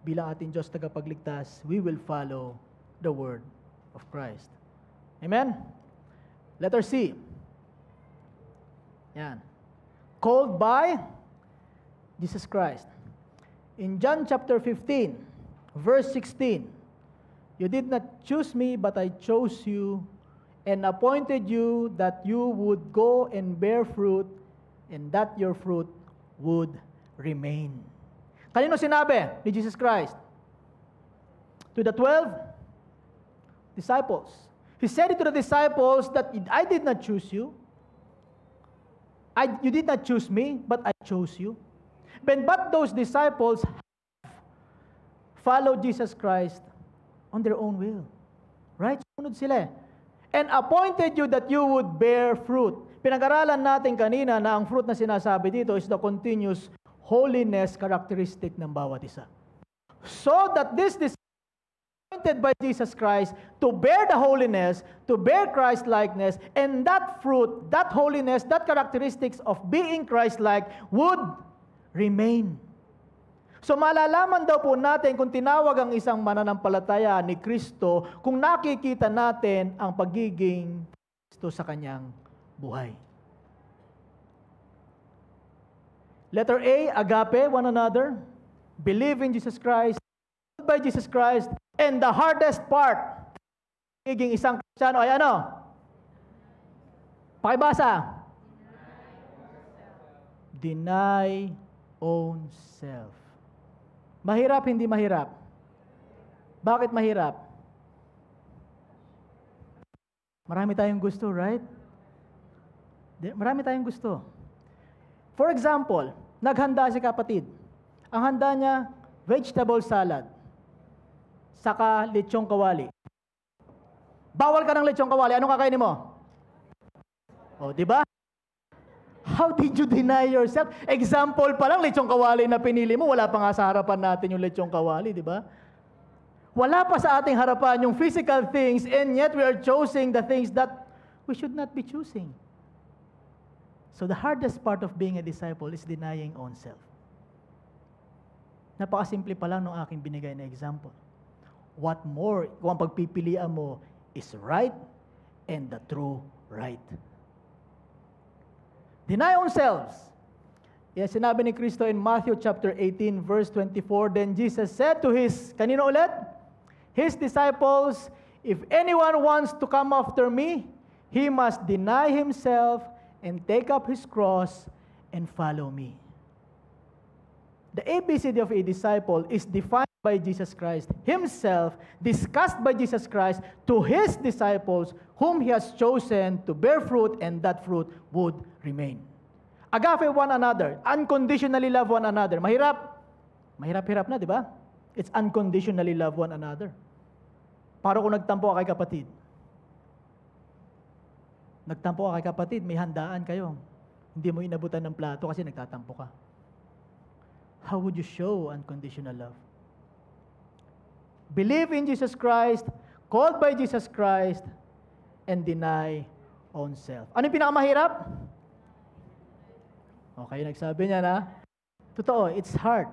S4: bilang ating Diyos tagapagligtas, we will follow the word of Christ. Amen? Letter C. Yan. Called by Jesus Christ. In John chapter 15, verse 16, you did not choose me, but I chose you and appointed you that you would go and bear fruit, and that your fruit would remain. Kanino sinabi ni Jesus Christ? To the 12 disciples. He said it to the disciples that I did not choose you. You did not choose me, but I chose you. But those disciples followed Jesus Christ on their own will. Right? Sunod sila. And appointed you that you would bear fruit. Pinag-aralan natin kanina na ang fruit na sinasabi dito is the continuous holiness characteristic ng bawat isa. So that this appointed by Jesus Christ to bear the holiness, to bear Christ-likeness, and that fruit, that holiness, that characteristics of being Christ-like would remain. So malalaman daw po natin kung tinawag ang isang mananampalataya ni Kristo kung nakikita natin ang pagiging Kristo sa kanyang buhay. Letter A, agape one another, believe in Jesus Christ, by Jesus Christ, and the hardest part, pagiging isang Kristiyano ay ano? Pakibasa. Deny own self. Mahirap, hindi mahirap? Bakit mahirap? Marami tayong gusto, right? Marami tayong gusto. For example, naghanda si kapatid. Ang handa niya, vegetable salad. Saka lechong kawali. Bawal ka ng lechong kawali. Anong kakainin mo? O, di ba? How did you deny yourself? Example pa lang, lechong kawali na pinili mo, wala pa nga sa harapan natin yung lechong kawali, di ba? Wala pa sa ating harapan yung physical things, and yet we are choosing the things that we should not be choosing. So the hardest part of being a disciple is denying own self. Napakasimple pa lang ng aking binigay na example. What more, kung ang pagpipilian mo is right and the true right. Deny ourselves. Yes, sinabi ni Kristo in Matthew chapter 18, verse 24, then Jesus said to kanino ulit? His disciples, if anyone wants to come after me, he must deny himself and take up his cross and follow me. The ABCD of a disciple is defined by Jesus Christ himself, discussed by Jesus Christ to his disciples whom he has chosen to bear fruit, and that fruit would remain. Agape one another, unconditionally love one another. Mahirap? Mahirap-hirap na, di ba? It's unconditionally love one another. Para kung nagtampo ka kay kapatid. Nagtampo ka kay kapatid, may handaan kayo. Hindi mo inabutan ng plato kasi nagtatampo ka. How would you show unconditional love? Believe in Jesus Christ, called by Jesus Christ, and deny own self. Ano yung pinakamahirap? Okay, nagsabi niya na, totoo, it's hard.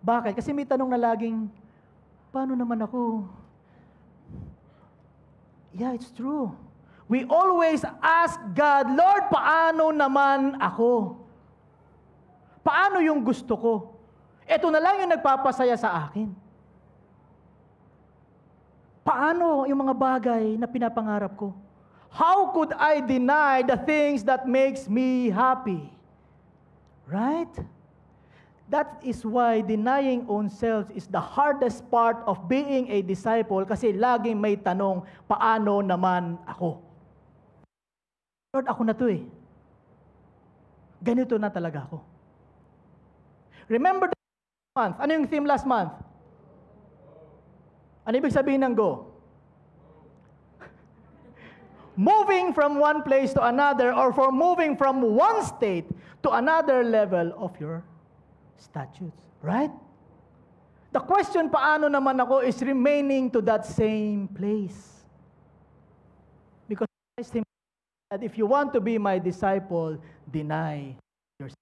S4: Bakit? Kasi may tanong na laging, paano naman ako? Yeah, it's true. We always ask God, Lord, paano naman ako? Paano yung gusto ko? Ito na lang yung nagpapasaya sa akin. Paano yung mga bagay na pinapangarap ko? How could I deny the things that makes me happy? Right? That is why denying own self is the hardest part of being a disciple kasi laging may tanong, paano naman ako? Lord, ako na to eh. Ganito na talaga ako. Remember the month. Ano yung theme last month? Ano ibig sabihin ng go? Moving from one place to another, or for moving from one state to another level of your statutes. Right? The question, paano naman ako, is remaining to that same place. Because Christ himself said, if you want to be my disciple, deny yourself.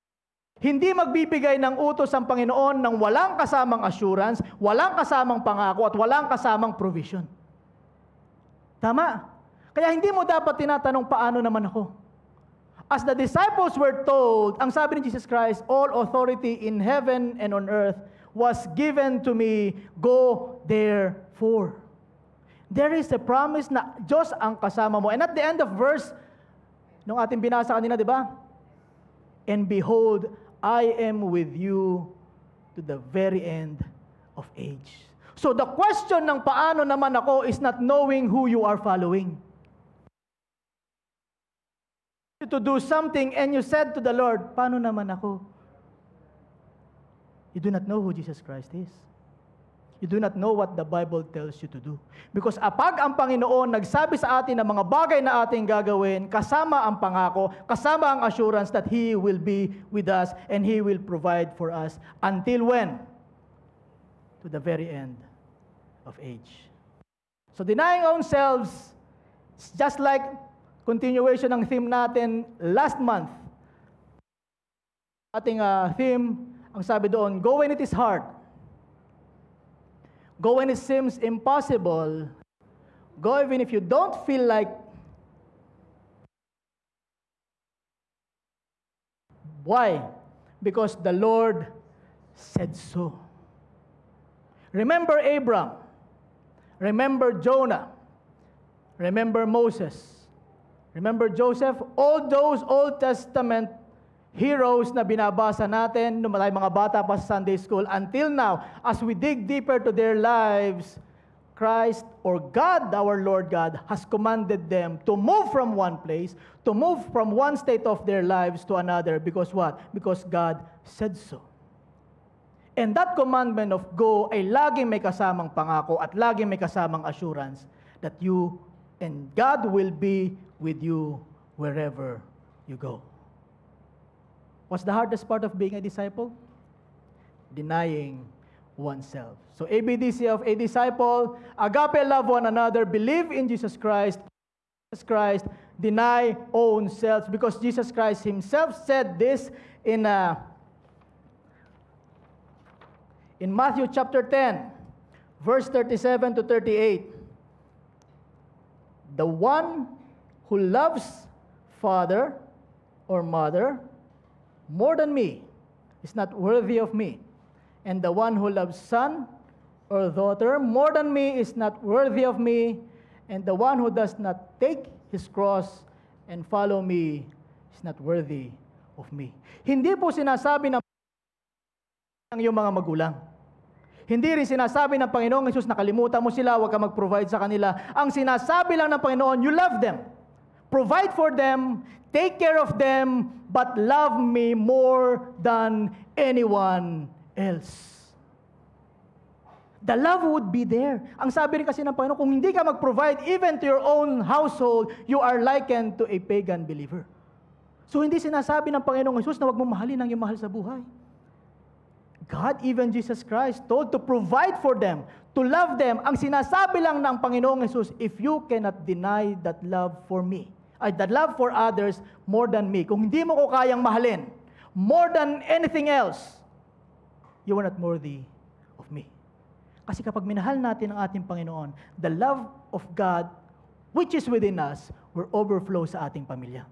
S4: Hindi magbibigay ng utos ang Panginoon ng walang kasamang assurance, walang kasamang pangako, at walang kasamang provision. Tama? Kaya hindi mo dapat tinatanong, paano naman ako? As the disciples were told, ang sabi ni Jesus Christ, all authority in heaven and on earth was given to me, go therefore. There is a promise na Diyos ang kasama mo. And at the end of verse, nung ating binasa kanina, di ba? And behold, I am with you to the very end of age. So the question ng paano naman ako is not knowing who you are following. To do something and you said to the Lord, paano naman ako? You do not know who Jesus Christ is. you do not know what the Bible tells you to do. Because apag ang Panginoon nagsabi sa atin ng mga bagay na ating gagawin, kasama ang pangako, kasama ang assurance that He will be with us and He will provide for us until when? To the very end of age. So denying ourselves, it's just like continuation ng theme natin last month. Ating theme, ang sabi doon, go when it is hard. Go when it seems impossible. Go even if you don't feel like. Why? Because the Lord said so. Remember Abram. Remember Jonah. Remember Moses. Remember Joseph. All those Old Testament heroes na binabasa natin nung mga bata pa sa Sunday school until now, as we dig deeper to their lives, Christ or God, our Lord God, has commanded them to move from one place, to move from one state of their lives to another. Because what? Because God said so. And that commandment of go ay laging may kasamang pangako at laging may kasamang assurance that you and God will be with you wherever you go. What's the hardest part of being a disciple? Denying oneself. So ABDC of a disciple, agape love one another, believe in Jesus Christ, deny own selves, because Jesus Christ Himself said this in Matthew chapter 10, verse 37 to 38. The one who loves father or mother more than me is not worthy of me. And the one who loves son or daughter more than me is not worthy of me. And the one who does not take his cross and follow me is not worthy of me. Hindi po sinasabi ng iyong mga magulang. Hindi rin sinasabi ng Panginoong Jesus, nakalimutan mo sila, huwag ka mag-provide sa kanila. Ang sinasabi lang ng Panginoon, you love them. Provide for them, take care of them, but love me more than anyone else. The love would be there. Ang sabi rin kasi ng Panginoon, kung hindi ka mag-provide even to your own household, you are likened to a pagan believer. So hindi sinasabi ng Panginoong Jesus na huwag mong mahalin ang iyong mahal sa buhay. God, even Jesus Christ, told to provide for them, to love them. Ang sinasabi lang ng Panginoong Jesus, if you cannot deny that love for me, that love for others more than me, kung hindi mo ko kayang mahalin, more than anything else, you are not worthy of me. Kasi kapag minahal natin ang ating Panginoon, the love of God, which is within us, will overflow sa ating pamilya.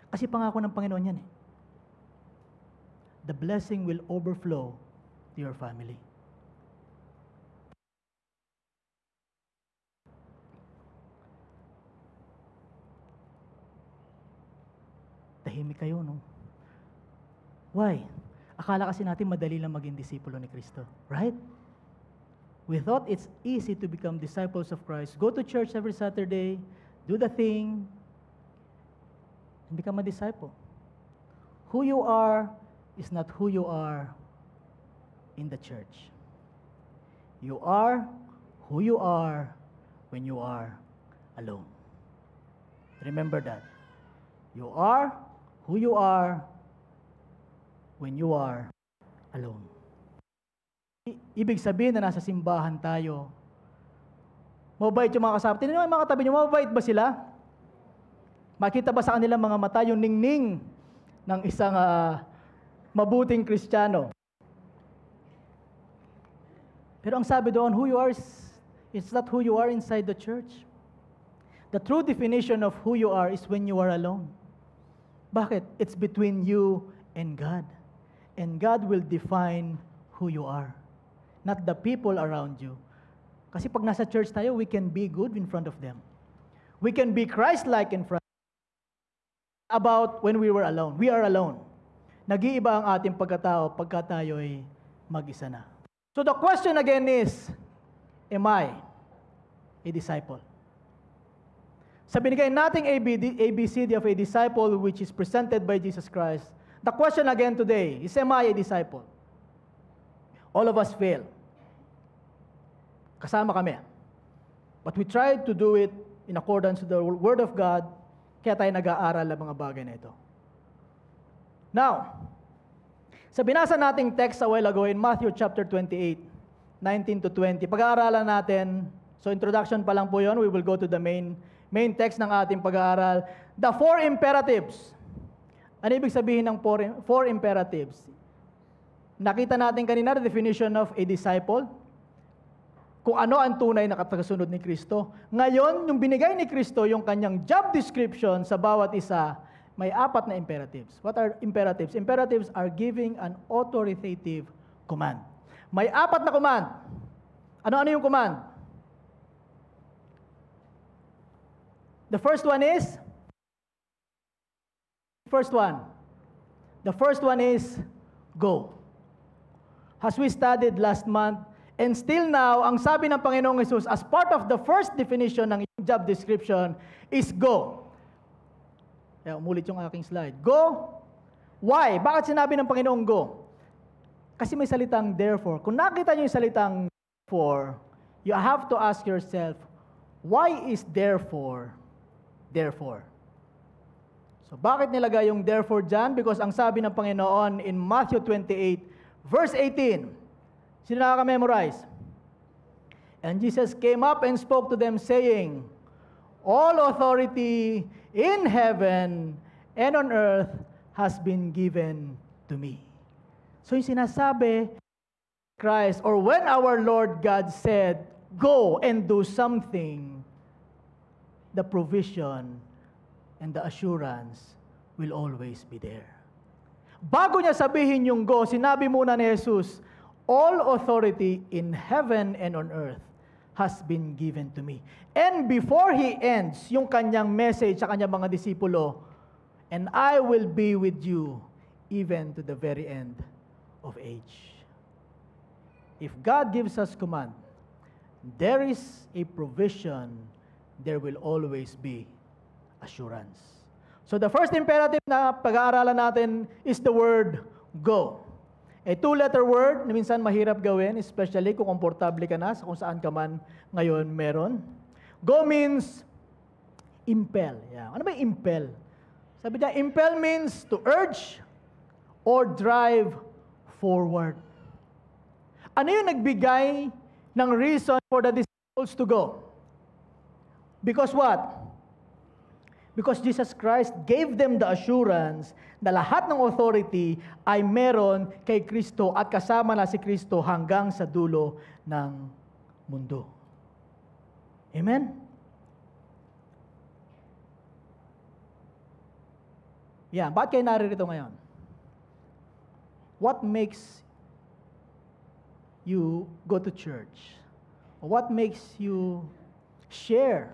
S4: Kasi pangako ng Panginoon yan eh. The blessing will overflow to your family. Tahimik kayo, no? Why? Akala kasi natin madali lang maging disipulo ni Kristo. Right? We thought it's easy to become disciples of Christ. Go to church every Saturday, do the thing, and become a disciple. Who you are is not who you are in the church. You are who you are when you are alone. Remember that. You are who you are when you are alone. Ibig sabihin na nasa simbahan tayo, mabait yung mga kasama. Tingnan nyo yung mga katabi nyo, mabait ba sila? Makita ba sa kanilang mga mata yung ningning ng isang mabuting Kristiyano? Pero ang sabi doon, who you are is not who you are inside the church. The true definition of who you are is when you are alone. Bakit? It's between you and God. And God will define who you are, not the people around you. Kasi pag nasa church tayo, we can be good in front of them. We can be Christ-like in front. About when we were alone. We are alone. Nag-iiba ang ating pagkatao pagka tayo ay mag-isa na. So the question again is, am I a disciple? Sa binigay nating ABCD of a disciple which is presented by Jesus Christ, the question again today is, am I a disciple? All of us fail. Kasama kami. But we try to do it in accordance with the Word of God, kaya tayo nag-aaral ng mga bagay na ito. Now, sa binasa nating text a while ago in Matthew chapter 28, 19 to 20, pag-aaralan natin, so introduction pa lang po yun, we will go to the main text ng ating pag-aaral, the four imperatives. Ano ibig sabihin ng four imperatives? Nakita natin kanina the definition of a disciple, kung ano ang tunay na katagasunod ni Kristo. Ngayon, yung binigay ni Kristo, yung kanyang job description sa bawat isa, may 4 na imperatives. What are imperatives? Imperatives are giving an authoritative command. May 4 na command. Ano yung command? The first one is, the first one is, go. As we studied last month, and still now, ang sabi ng Panginoong Jesus, as part of the first definition ng job description, is go. Kaya umulit yung aking slide. Go. Why? Bakit sinabi ng Panginoong go? Kasi may salitang therefore. Kung nakita niyo yung salitang therefore, you have to ask yourself, why is therefore? So bakit nilagay yung therefore dyan? Because ang sabi ng Panginoon in Matthew 28, verse 18, sino nakaka-memorize? And Jesus came up and spoke to them saying, all authority in heaven and on earth has been given to me. So yung sinasabi, Christ, or when our Lord God said, go and do something, the provision and the assurance will always be there. Bago niya sabihin yung go, sinabi muna ni Jesus, all authority in heaven and on earth has been given to me. And before He ends yung kanyang message sa kanyang mga disipulo, and I will be with you even to the very end of age. If God gives us command, there is a provision, there will always be assurance. So the first imperative na pag-aaralan natin is the word go. A 2-letter word na minsan mahirap gawin, especially kung komportable ka na sa kung saan ka man ngayon meron. Go means impel. Yeah. Ano ba yung impel? Sabi niya, impel means to urge or drive forward. Ano yung nagbigay ng reason for the disciples to go? Because what? Because Jesus Christ gave them the assurance na lahat ng authority ay meron kay Kristo at kasama na si Kristo hanggang sa dulo ng mundo. Amen? Yan. Bakit kayo naririto ngayon? What makes you go to church? What makes you share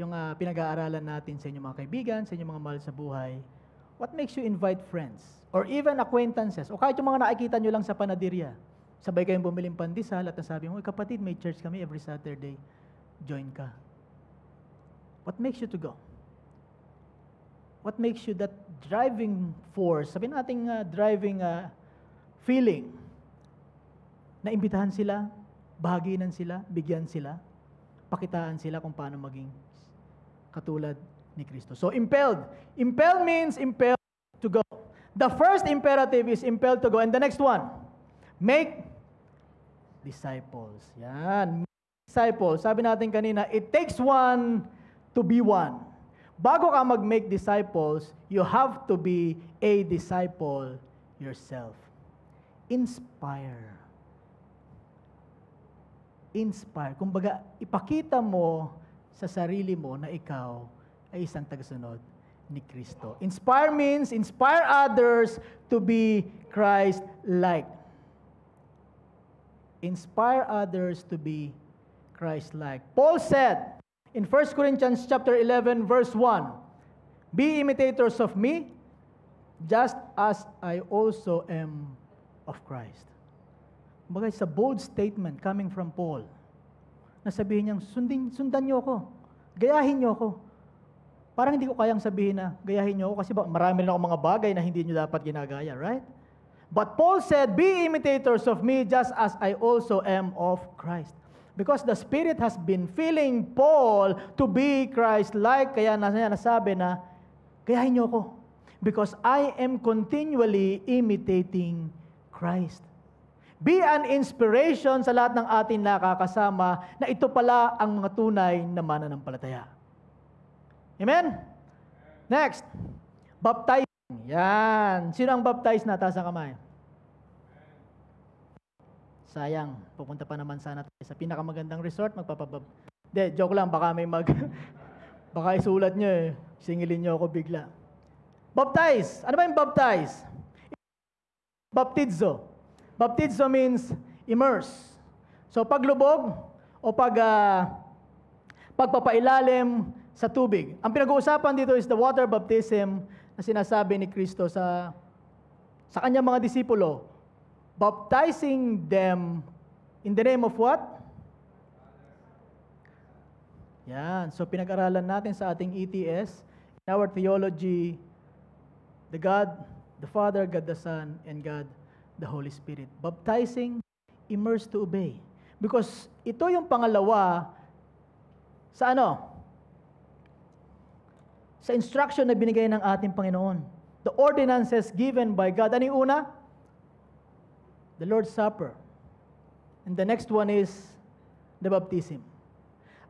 S4: yung pinag-aaralan natin sa inyong mga kaibigan, sa inyong mga mahal sa buhay? What makes you invite friends? Or even acquaintances? O kahit yung mga nakikita nyo lang sa panadirya. Sabay kayong bumiling pandesal at nasabi mo, kapatid, may church kami every Saturday. Join ka. What makes you to go? What makes you that driving force, sabihin natin driving feeling, na imbitahan sila, bahaginan sila, bigyan sila, pakitaan sila kung paano maging katulad ni Kristo. So, impelled. Impel means impelled to go. The first imperative is impelled to go. And the next one, make disciples. Yan. Disciples. Sabi natin kanina, it takes one to be one. Bago ka mag-make disciples, you have to be a disciple yourself. Inspire. Inspire. Kumbaga, ipakita mo sa sarili mo na ikaw ay isang tagasunod ni Kristo. Inspire means inspire others to be Christ-like. Inspire others to be Christ-like. Paul said in 1 Corinthians chapter 11 verse 1, be imitators of me, just as I also am of Christ. Kumbaga, it's a bold statement coming from Paul. Nasabihin niyang, sundan niyo ako. Gayahin niyo ako. Parang hindi ko kayang sabihin na gayahin niyo ako kasi marami rin ako mga bagay na hindi niyo dapat ginagaya, right? But Paul said, be imitators of me just as I also am of Christ. Because the Spirit has been filling Paul to be Christ-like. Kaya nasabi na, gayahin niyo ako. Because I am continually imitating Christ. Be an inspiration sa lahat ng ating nakakasama na ito pala ang mga tunay na mananampalataya. Amen? Next, baptizing. Yan. Sino ang baptize na? Taas ang kamay. Sayang, pupunta pa naman sana tayo sa pinakamagandang resort, Hindi, joke lang, baka may baka isulat nyo eh. Singilin nyo ako bigla. Baptize. Ano ba yung baptize? Baptizo. Baptizo means immerse. So paglubog o pagpapailalim sa tubig. Ang pinag-uusapan dito is the water baptism na sinasabi ni Kristo sa kanyang mga disipulo. Baptizing them in the name of what? Yan. So pinag-aralan natin sa ating ETS, in our theology, the God, the Father, God the Son, and God the Holy Spirit. Baptizing, immerse to obey. Because ito yung pangalawa sa sa instruction na binigay ng ating Panginoon. The ordinances given by God. Ano yung una? The Lord's Supper. And the next one is the baptism.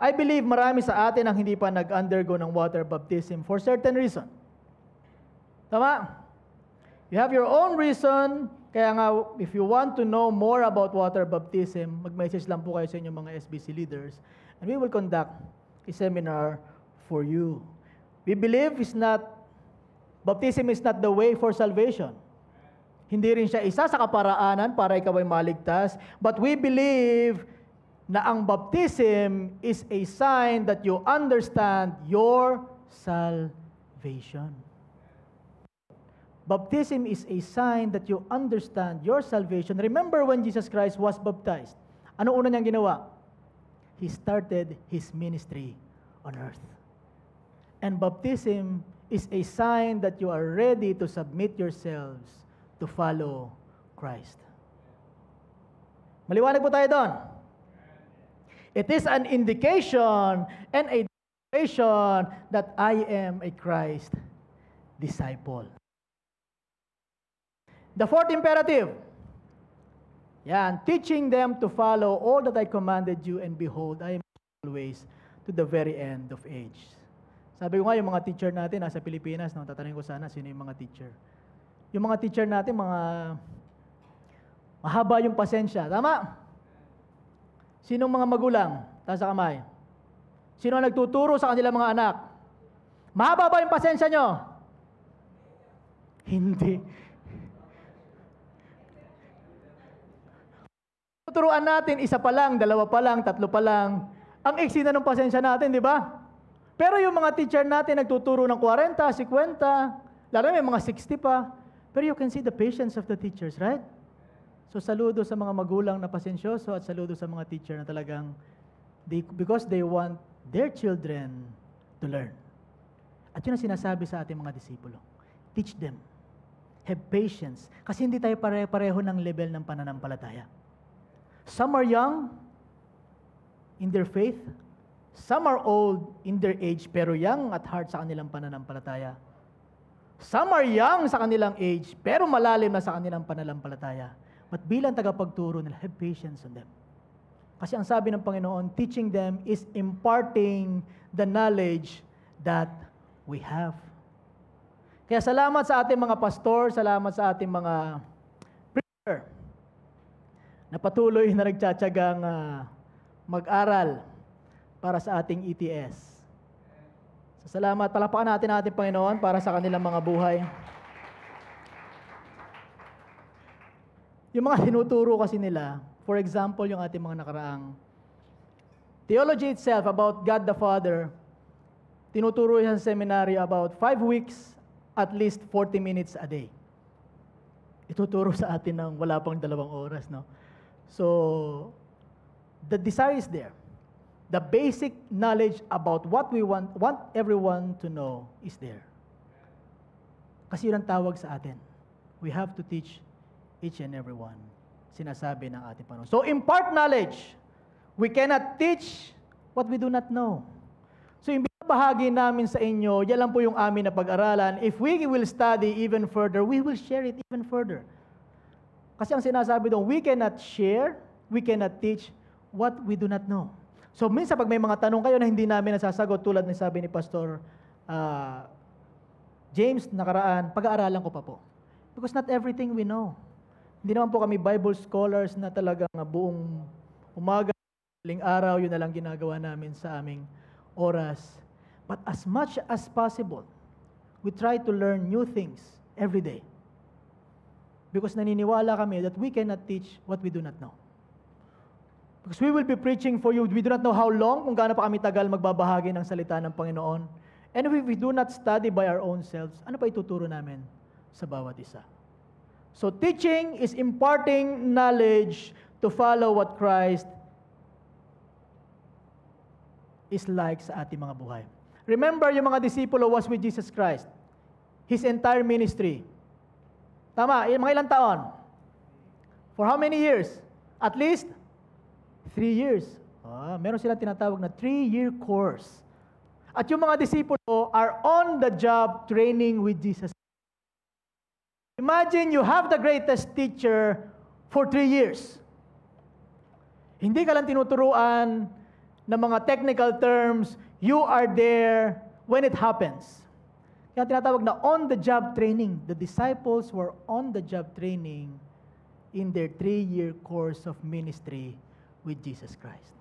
S4: I believe marami sa atin ang hindi pa nag-undergo ng water baptism for certain reason. Tama? You have your own reason. Kaya nga, if you want to know more about water baptism, mag-message lang po kayo sa inyong mga SBC leaders. And we will conduct a seminar for you. We believe baptism is not the way for salvation. Hindi rin siya isa sa kaparaanan para ikaw ay maligtas. But we believe na ang baptism is a sign that you understand your salvation. Baptism is a sign that you understand your salvation. Remember when Jesus Christ was baptized? Ano una niyang ginawa? He started His ministry on earth. And baptism is a sign that you are ready to submit yourselves to follow Christ. Maliwanag po tayo doon. It is an indication and a declaration that I am a Christ disciple. The fourth imperative. Yan, teaching them to follow all that I commanded you, and behold, I am always to the very end of age. Sabi ko nga, yung mga teacher natin nasa Pilipinas, tatanungin ko sana sino yung mga teacher. Yung mga teacher natin, mahaba yung pasensya. Tama? Sinong mga magulang? Taas sa kamay. Sino ang nagtuturo sa kanilang mga anak? Mahaba ba yung pasensya nyo? Hindi. Tuturuan natin, isa pa lang, dalawa pa lang, tatlo pa lang. Ang iksi na ng pasensya natin, di ba? Pero yung mga teacher natin nagtuturo ng 40, 50, lalo may mga 60 pa. Pero you can see the patience of the teachers, right? So saludo sa mga magulang na pasensyoso at saludo sa mga teacher na talagang because they want their children to learn. At yun ang sinasabi sa ating mga disipulo. Teach them. Have patience. Kasi hindi tayo pare-pareho ng level ng pananampalataya. Some are young in their faith. Some are old in their age, pero young at heart sa kanilang pananampalataya. Some are young sa kanilang age, pero malalim na sa kanilang pananampalataya. But bilang tagapagturo nila, have patience on them. Kasi ang sabi ng Panginoon, teaching them is imparting the knowledge that we have. Kaya salamat sa ating mga pastor, salamat sa ating mga preacher na patuloy na nagtsatsagang mag-aral para sa ating ETS. So, salamat. Palakpakan natin ating Panginoon para sa kanilang mga buhay. Yung mga tinuturo kasi nila, for example, yung ating mga nakaraang theology itself about God the Father, tinuturo yan sa seminary about 5 weeks, at least 40 minutes a day. Ituturo sa atin ng wala pang 2 oras, no? So, the desire is there. The basic knowledge about what we want everyone to know is there. Kasi yun ang tawag sa atin. We have to teach each and every one. Sinasabi ng ating Panginoon. So impart knowledge. We cannot teach what we do not know. So yung bahagi namin sa inyo, yan lang po yung amin na pag-aralan. If we will study even further, we will share it even further. Kasi ang sinasabi doon, we cannot share, we cannot teach what we do not know. So minsan pag may mga tanong kayo na hindi namin nasasagot, tulad ng sabi ni Pastor James nakaraan, pag-aaralan ko pa po. Because not everything we know. Hindi naman po kami Bible scholars na talagang buong umaga, ling araw, yun na lang ginagawa namin sa aming oras. But as much as possible, we try to learn new things every day. Because naniniwala kami that we cannot teach what we do not know. Because we will be preaching for you. We do not know how long, kung gaano pa kami tagal magbabahagi ng salita ng Panginoon. And if we do not study by our own selves, ano pa ituturo namin sa bawat isa? So teaching is imparting knowledge to follow what Christ is like sa ating mga buhay. Remember, yung mga disipulo was with Jesus Christ. His entire ministry. Tama, mga ilang taon? For how many years? At least 3 years. Meron silang tinatawag na 3-year course. At yung mga disipulo are on the job training with Jesus. Imagine you have the greatest teacher for 3 years. Hindi ka lang tinuturuan ng mga technical terms, you are there when it happens. Kaya tinatawag na on-the-job training. The disciples were on-the-job training in their 3-year course of ministry with Jesus Christ.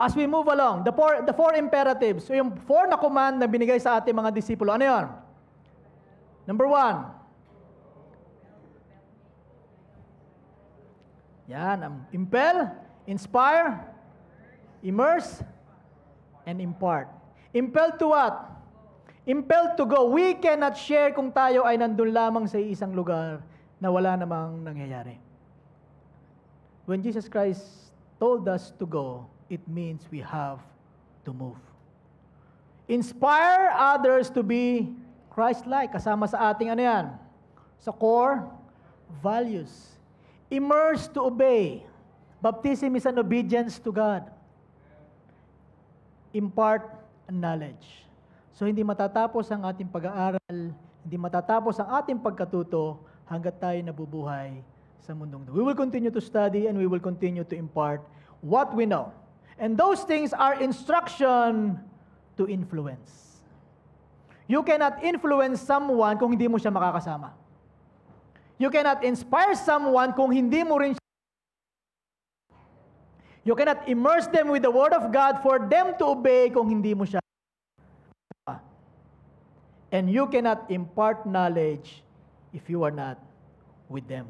S4: As we move along, the four imperatives, so yung 4 na command na binigay sa ating mga disipulo, ano yun? Number 1. Yan, impel, inspire, immerse, and impart. Impel to what? Impel to go. We cannot share kung tayo ay nandun lamang sa isang lugar na wala namang nangyayari. When Jesus Christ told us to go, it means we have to move. Inspire others to be Christ-like. Kasama sa ating ano yan? Sa core values. Immerse to obey. Baptism is an obedience to God. Impart knowledge. So hindi matatapos ang ating pag-aaral, hindi matatapos ang ating pagkatuto hanggat tayo nabubuhay sa mundong ito. We will continue to study and we will continue to impart what we know. And those things are instruction to influence. You cannot influence someone kung hindi mo siya makakasama. You cannot inspire someone kung hindi mo rin siya. You cannot immerse them with the Word of God for them to obey kung hindi mo siya. And you cannot impart knowledge if you are not with them.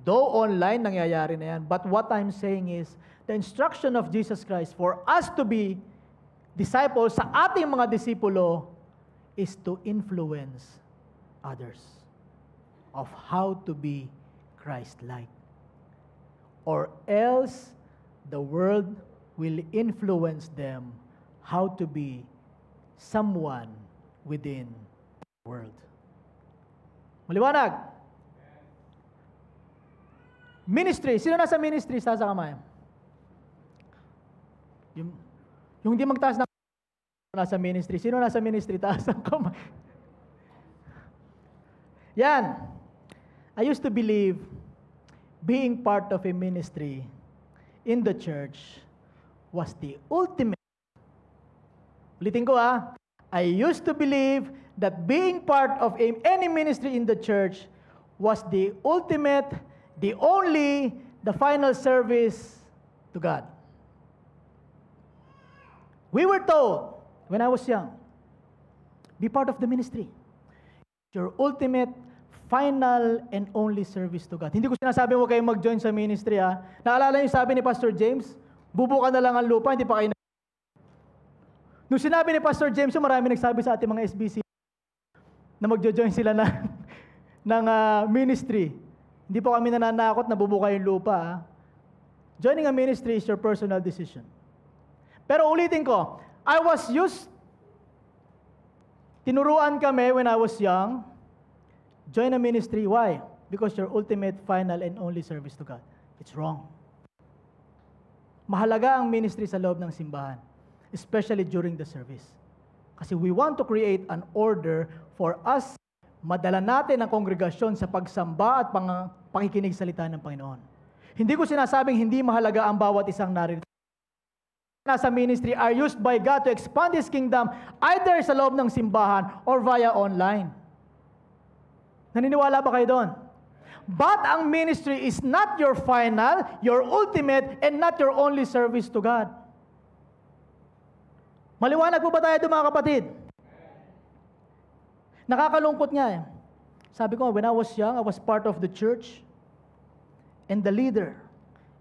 S4: Though online, nangyayari na yan. But what I'm saying is, the instruction of Jesus Christ for us to be disciples sa ating mga disipulo is to influence others of how to be Christ-like. Or else, the world will influence them how to be someone within the world. Maliwanag? Ministry. Sino nasa ministry? Sa kamay. Yung hindi magtaas ng nasa ministry. Sino nasa ministry? Taas ang kamay. Yan. I used to believe being part of a ministry in the church was the ultimate. Ulitin ko I used to believe that being part of any ministry in the church was the ultimate, the only, the final service to God. We were told, when I was young, be part of the ministry. Your ultimate, final, and only service to God. Hindi ko sinasabi mo kayo mag-join sa ministry Naalala niyo sabi ni Pastor James, bubuka na lang ang lupa, hindi pa kayo Nung sinabi ni Pastor James, marami nagsabi sa ating mga SBC na mag-join sila ng ministry. Hindi po kami nananakot na bubuka yung lupa. Joining a ministry is your personal decision. Pero ulitin ko, I was used Tinuruan kami when I was young, join a ministry. Why? Because your ultimate, final, and only service to God. It's wrong. Mahalaga ang ministry sa loob ng simbahan, especially during the service. Kasi we want to create an order for us, madala natin ang kongregasyon sa pagsamba at pakikinig salita ng Panginoon. Hindi ko sinasabing hindi mahalaga ang bawat isang narito. Nasa ministry are used by God to expand His kingdom either sa loob ng simbahan or via online. Naniniwala ba kayo doon? But ang ministry is not your final, your ultimate, and not your only service to God. Maliwanag po ba tayo doon, mga kapatid? Nakakalungkot nga eh. Sabi ko, when I was young, I was part of the church, and the leader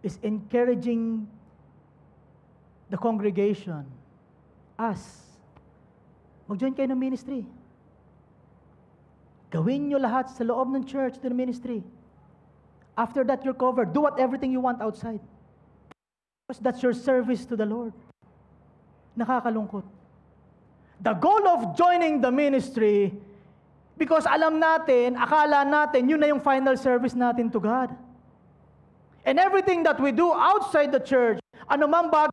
S4: is encouraging the congregation, us, mag-join kayo ng ministry. Gawin nyo lahat sa loob ng church, ng ministry. After that, you're covered. Do everything you want outside. Because that's your service to the Lord. Nakakalungkot. The goal of joining the ministry, because alam natin, akala natin, yun na yung final service natin to God. And everything that we do outside the church, anumang bagay,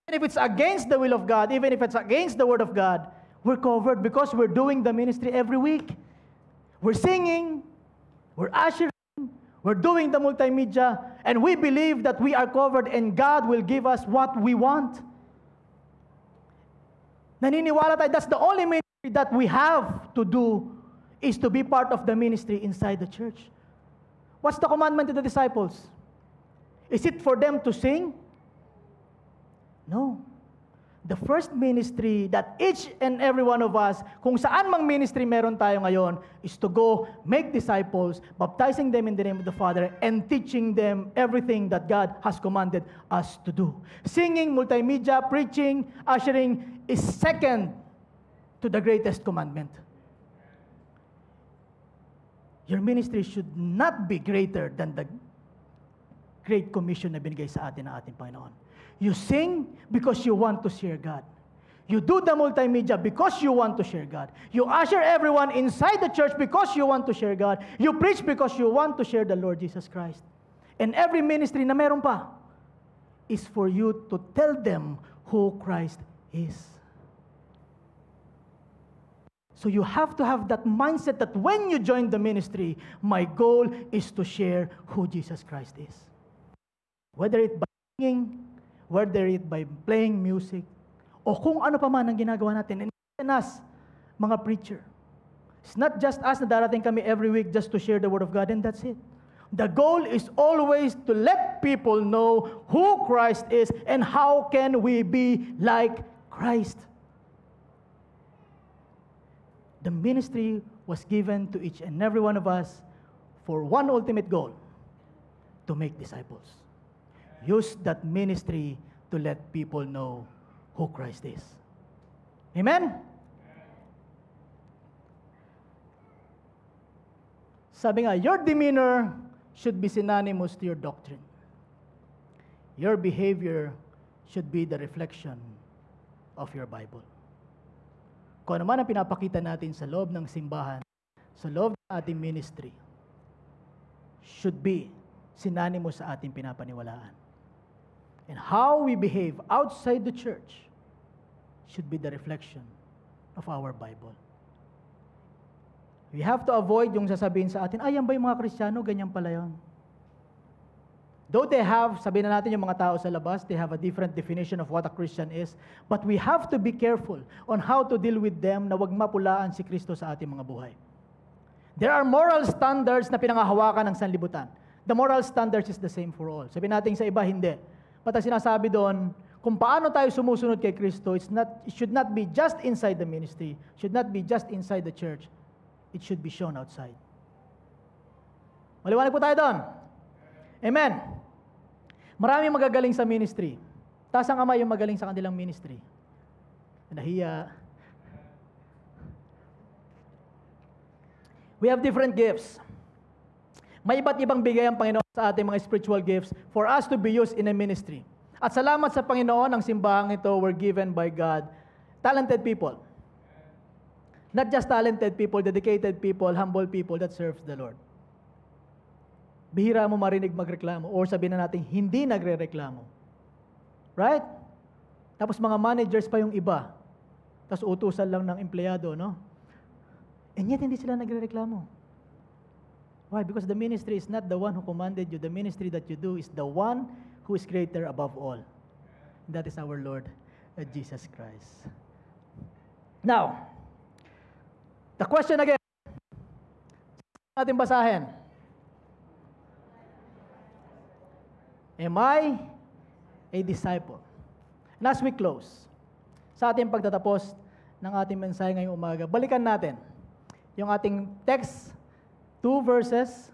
S4: even if it's against the will of God, even if it's against the Word of God, we're covered because we're doing the ministry every week. We're singing, we're ushering, we're doing the multimedia, and we believe that we are covered and God will give us what we want. Naniniwala tayo, that's the only ministry that we have to do is to be part of the ministry inside the church. What's the commandment to the disciples? Is it for them to sing? No. The first ministry that each and every one of us, kung saan mang ministry meron tayo ngayon, is to go make disciples, baptizing them in the name of the Father, and teaching them everything that God has commanded us to do. Singing, multimedia, preaching, ushering is second to the greatest commandment. Your ministry should not be greater than the Great Commission na binigay sa atin ng ating Panginoon. You sing because you want to share God. You do the multimedia because you want to share God. You usher everyone inside the church because you want to share God. You preach because you want to share the Lord Jesus Christ. And every ministry na meron pa is for you to tell them who Christ is. So you have to have that mindset that when you join the ministry, my goal is to share who Jesus Christ is. Whether it by singing, whether it by playing music, o kung ano pa man ang ginagawa natin. And us, mga preacher. It's not just us na darating kami every week just to share the Word of God, and that's it. The goal is always to let people know who Christ is and how can we be like Christ. The ministry was given to each and every one of us for one ultimate goal, to make disciples. Use that ministry to let people know who Christ is. Amen? Sabi nga, your demeanor should be synonymous to your doctrine. Your behavior should be the reflection of your Bible. Kung ano man ang pinapakita natin sa loob ng simbahan, sa loob ng ating ministry, should be synonymous sa ating pinapaniwalaan. And how we behave outside the church should be the reflection of our Bible. We have to avoid yung sasabihin sa atin, yan ba yung mga Kristiyano? Ganyan pala yun. Though they have, sabihin na natin yung mga tao sa labas, they have a different definition of what a Christian is, but we have to be careful on how to deal with them na wag mapulaan si Kristo sa ating mga buhay. There are moral standards na pinangahawakan ng sanlibutan. The moral standards is the same for all. Sabihin natin sa iba, hindi. But ang sinasabi doon, kung paano tayo sumusunod kay Kristo, it should not be just inside the ministry, should not be just inside the church, it should be shown outside. Maliwanag po tayo doon. Amen. Maraming magagaling sa ministry. Taas ang kamay yung magaling sa kanilang ministry. Nahiya. We have different gifts. May iba't ibang bigay ang Panginoon sa ating mga spiritual gifts for us to be used in a ministry. At salamat sa Panginoon, ang simbahang ito were given by God. Talented people. Not just talented people, dedicated people, humble people that serves the Lord. Bihira mo marinig magreklamo or sabihin na natin hindi nagre-reklamo. Right? Tapos mga managers pa yung iba. Tapos utusan lang ng empleyado, no? And yet hindi sila nagre-reklamo. Why? Because the ministry is not the one who commanded you. The ministry that you do is the one who is greater above all. And that is our Lord Jesus Christ. Now, the question again. Ating basahin. Am I a disciple? And as we close, sa ating pagtatapos ng ating mensahe ngayong umaga, balikan natin yung ating text, 2 verses,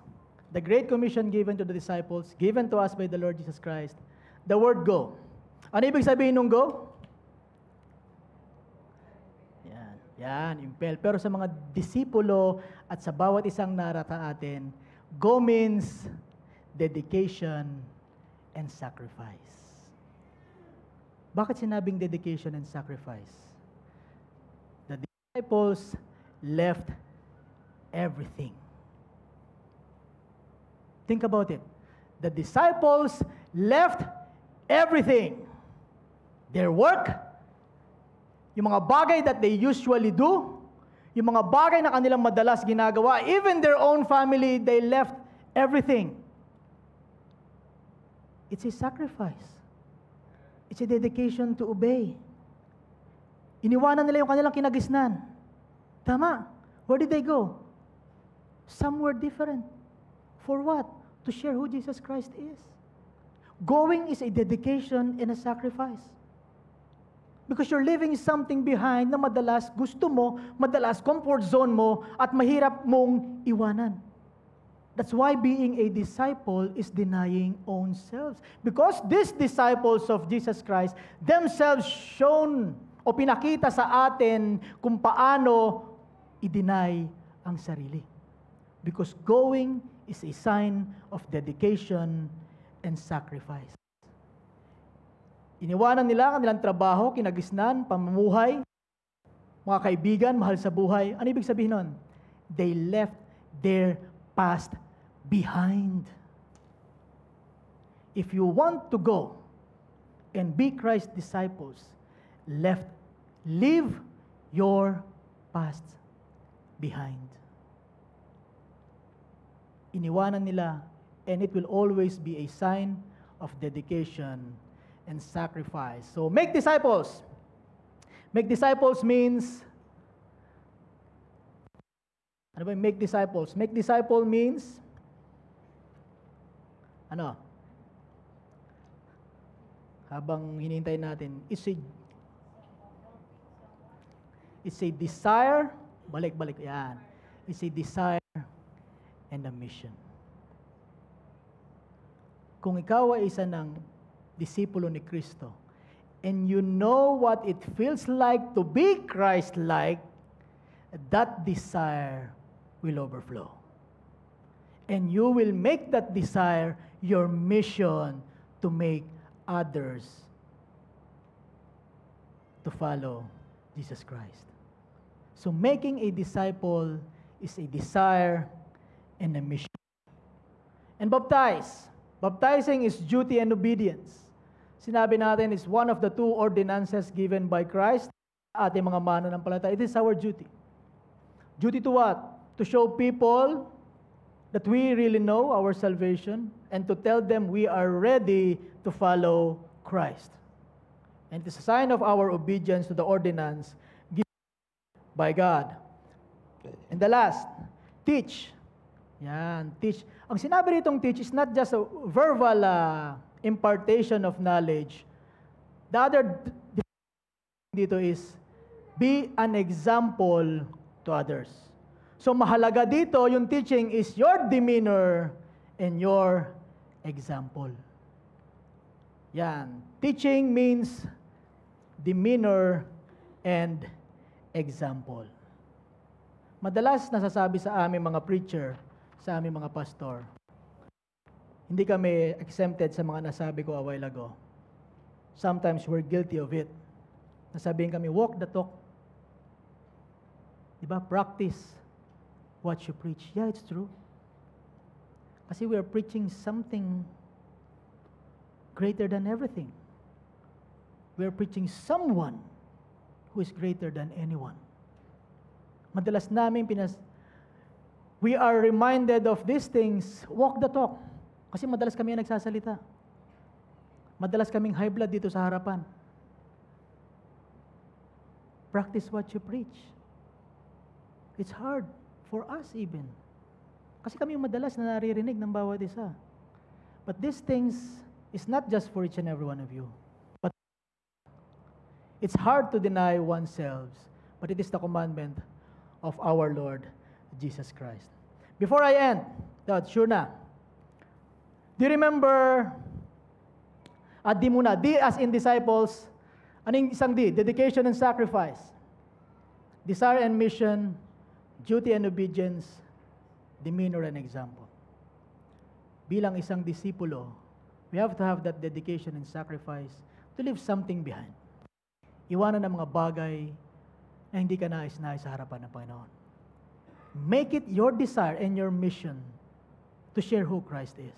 S4: the Great Commission given to the disciples, given to us by the Lord Jesus Christ, the word go. Ano ibig sabihin ng go? Yan, impel. Pero sa mga disipulo at sa bawat isang narata atin, go means dedication and sacrifice. Bakit sinabing dedication and sacrifice? The disciples left everything. Think about it. The disciples left everything. Their work, yung mga bagay that they usually do, yung mga bagay na kanilang madalas ginagawa, even their own family, they left everything. It's a sacrifice. It's a dedication to obey. Iniwanan nila yung kanilang kinagisnan. Tama. Where did they go? Somewhere different. For what? To share who Jesus Christ is. Going is a dedication and a sacrifice. Because you're leaving something behind na madalas gusto mo, madalas comfort zone mo, at mahirap mong iwanan. That's why being a disciple is denying own selves. Because these disciples of Jesus Christ themselves shown o pinakita sa atin kung paano i-deny ang sarili. Because going is a sign of dedication and sacrifice. Iniwanan nila kanilang trabaho, kinagisnan, pamumuhay, mga kaibigan, mahal sa buhay. Ano ibig sabihin nun? They left their past behind. If you want to go and be Christ's disciples, leave your past behind. Iniwanan nila, and it will always be a sign of dedication and sacrifice. So make disciples. Make disciples means, ano ba yung make disciples? Make disciple means, ano? Habang hinihintay natin, it's a desire, balik-balik, yan. It's a desire and a mission. Kung ikaw ay isa ng disipulo ni Kristo, and you know what it feels like to be Christ-like, that desire will overflow. And you will make that desire your mission to make others to follow Jesus Christ. So making a disciple is a desire and a mission. And baptize. Baptizing is duty and obedience. Sinabi natin is one of the 2 ordinances given by Christ. Ating mga mananampalataya. It is our duty. Duty to what? To show people that we really know our salvation and to tell them we are ready to follow Christ. And it is a sign of our obedience to the ordinance given by God. And the last, teach. Yan, teach. Ang sinabi ritong teach is not just a verbal impartation of knowledge. The other dito is be an example to others. So mahalaga dito, yung teaching is your demeanor and your example. Yan. Teaching means demeanor and example. Madalas nasasabi sa aming mga preacher, sa aming mga pastor, hindi kami exempted sa mga nasabi ko a while ago. Sometimes we're guilty of it. Nasabihin kami, walk the talk. Diba? Practice what you preach. Yeah, it's true. Kasi we are preaching something greater than everything. We are preaching someone who is greater than anyone. Madalas namin we are reminded of these things, walk the talk. Kasi madalas kami ang nagsasalita. Madalas kaming high blood dito sa harapan. Practice what you preach. It's hard for us even. Kasi kami yung madalas na naririnig ng bawat isa. But these things is not just for each and every one of you. But it's hard to deny oneself, but it is the commandment of our Lord Jesus Christ. Before I end, sure na. Do you remember, D muna, D as in disciples, anong isang D? Dedication and sacrifice. Desire and mission, duty and obedience, demeanor and example. Bilang isang disipulo, we have to have that dedication and sacrifice to leave something behind. Iwanan ang mga bagay na hindi ka nais-nais sa harapan ng Panginoon. Make it your desire and your mission to share who Christ is.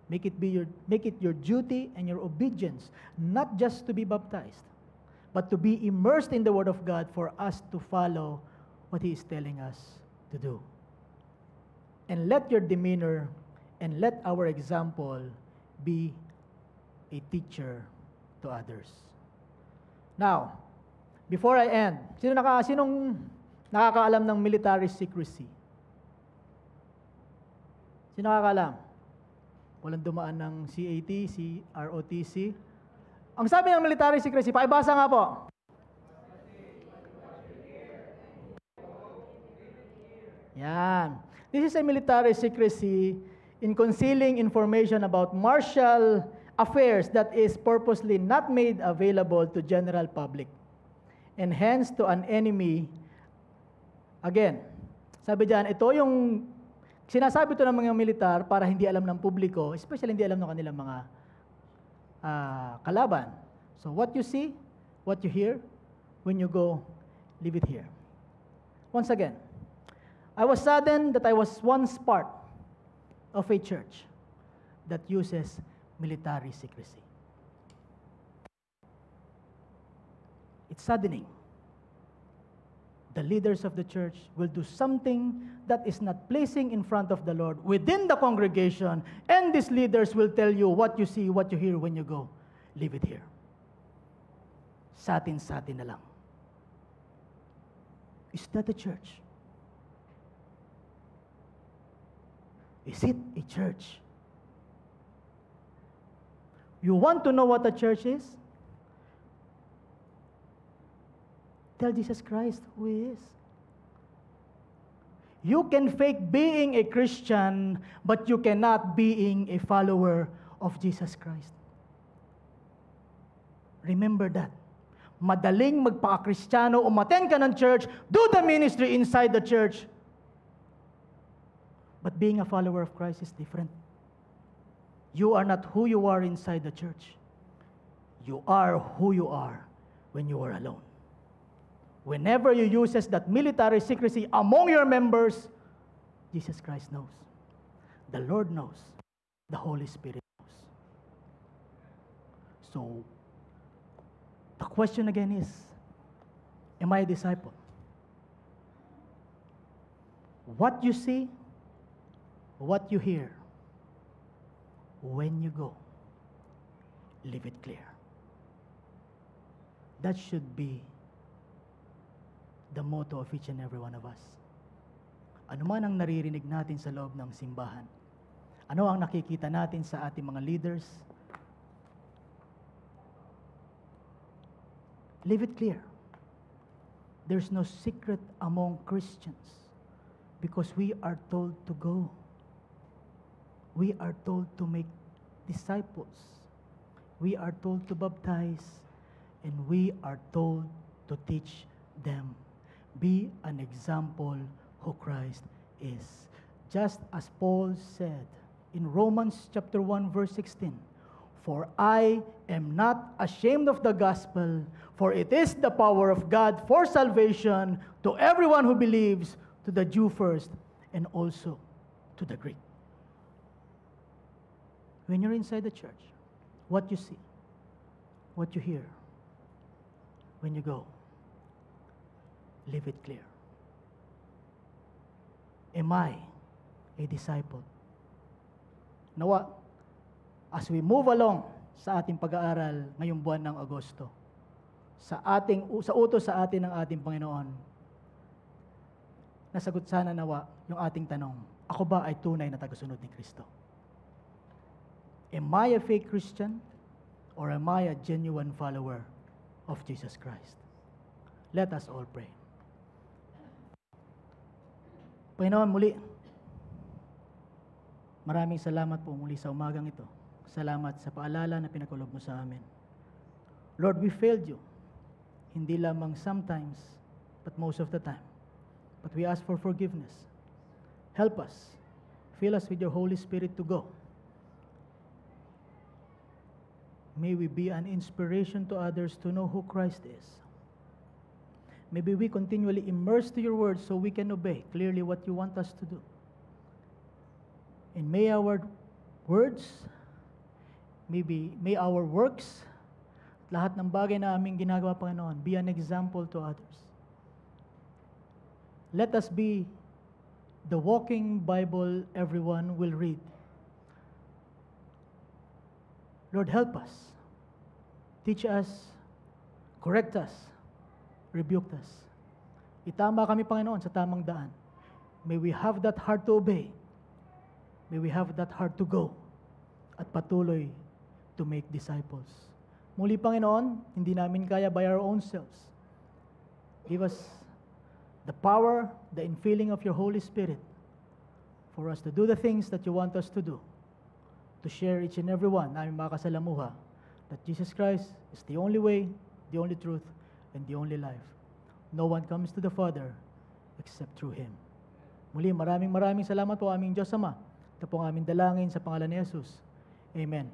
S4: Make it your duty and your obedience, not just to be baptized, but to be immersed in the Word of God for us to follow what He is telling us to do. And let your demeanor and let our example be a teacher to others. Now, before I end, sinong nakakaalam ng military secrecy? Sino nakakaalam? Walang dumaan ng CAT, ROTC. Ang sabi ng military secrecy, pakibasa nga po. Yan. This is a military secrecy in concealing information about martial affairs that is purposely not made available to general public and hence to an enemy. Again, sabi dyan, ito yung sinasabi ito ng mga militar para hindi alam ng publiko, especially hindi alam ng kanilang mga kalaban. So what you see, what you hear, when you go, leave it here. Once again, I was saddened that I was once part of a church that uses military secrecy. It's saddening. The leaders of the church will do something that is not pleasing in front of the Lord within the congregation, and these leaders will tell you what you see, what you hear when you go. Leave it here. Sa atin na lang. Is that a church? Is it a church? You want to know what a church is? Tell Jesus Christ who He is. You can fake being a Christian, but you cannot being a follower of Jesus Christ. Remember that. Madaling magpaka-Kristiyano, umattend ka ng church, do the ministry inside the church. But being a follower of Christ is different. You are not who you are inside the church. You are who you are when you are alone. Whenever you use that military secrecy among your members, Jesus Christ knows. The Lord knows. The Holy Spirit knows. So, the question again is, am I a disciple? What you see, what you hear, when you go, leave it clear. That should be the motto of each and every one of us. Ano man ang naririnig natin sa loob ng simbahan, ano ang nakikita natin sa ating mga leaders, leave it clear. There's no secret among Christians because we are told to go. We are told to make disciples. We are told to baptize, and we are told to teach them. Be an example who Christ is. Just as Paul said in Romans chapter 1 verse 16, For I am not ashamed of the gospel, for it is the power of God for salvation to everyone who believes, to the Jew first, and also to the Greek. When you're inside the church, what you see, what you hear, when you go, leave it clear. Am I a disciple? Nawa, as we move along sa ating pag-aaral ngayong buwan ng Agosto, sa utos sa atin ng ating Panginoon, nasagot sana nawa yung ating tanong, ako ba ay tunay na tagasunod ni Kristo? Am I a fake Christian or am I a genuine follower of Jesus Christ? Let us all pray. Panginoon, muli, maraming salamat po muli sa umagang ito. Salamat sa paalala na pinakulob mo sa amin. Lord, we failed you. Hindi lamang sometimes, but most of the time. But we ask for forgiveness. Help us. Fill us with your Holy Spirit to go. May we be an inspiration to others to know who Christ is. Maybe we continually immerse to your word so we can obey clearly what you want us to do. And may our words, may our works, lahat ng bagay na aming ginagawa, Panginoon, be an example to others. Let us be the walking Bible everyone will read. Lord, help us. Teach us, correct us, rebuke us. Itama kami, Panginoon, sa tamang daan. May we have that heart to obey. May we have that heart to go at patuloy to make disciples. Muli, Panginoon, hindi namin kaya by our own selves. Give us the power, the infilling of your Holy Spirit for us to do the things that you want us to do, to share each and every one namin makasalamuha that Jesus Christ is the only way, the only truth, and the only life. No one comes to the Father except through Him. Muli, maraming salamat po aming Diyos Ama. Ito po ang aming dalangin sa pangalan ni Jesus. Amen.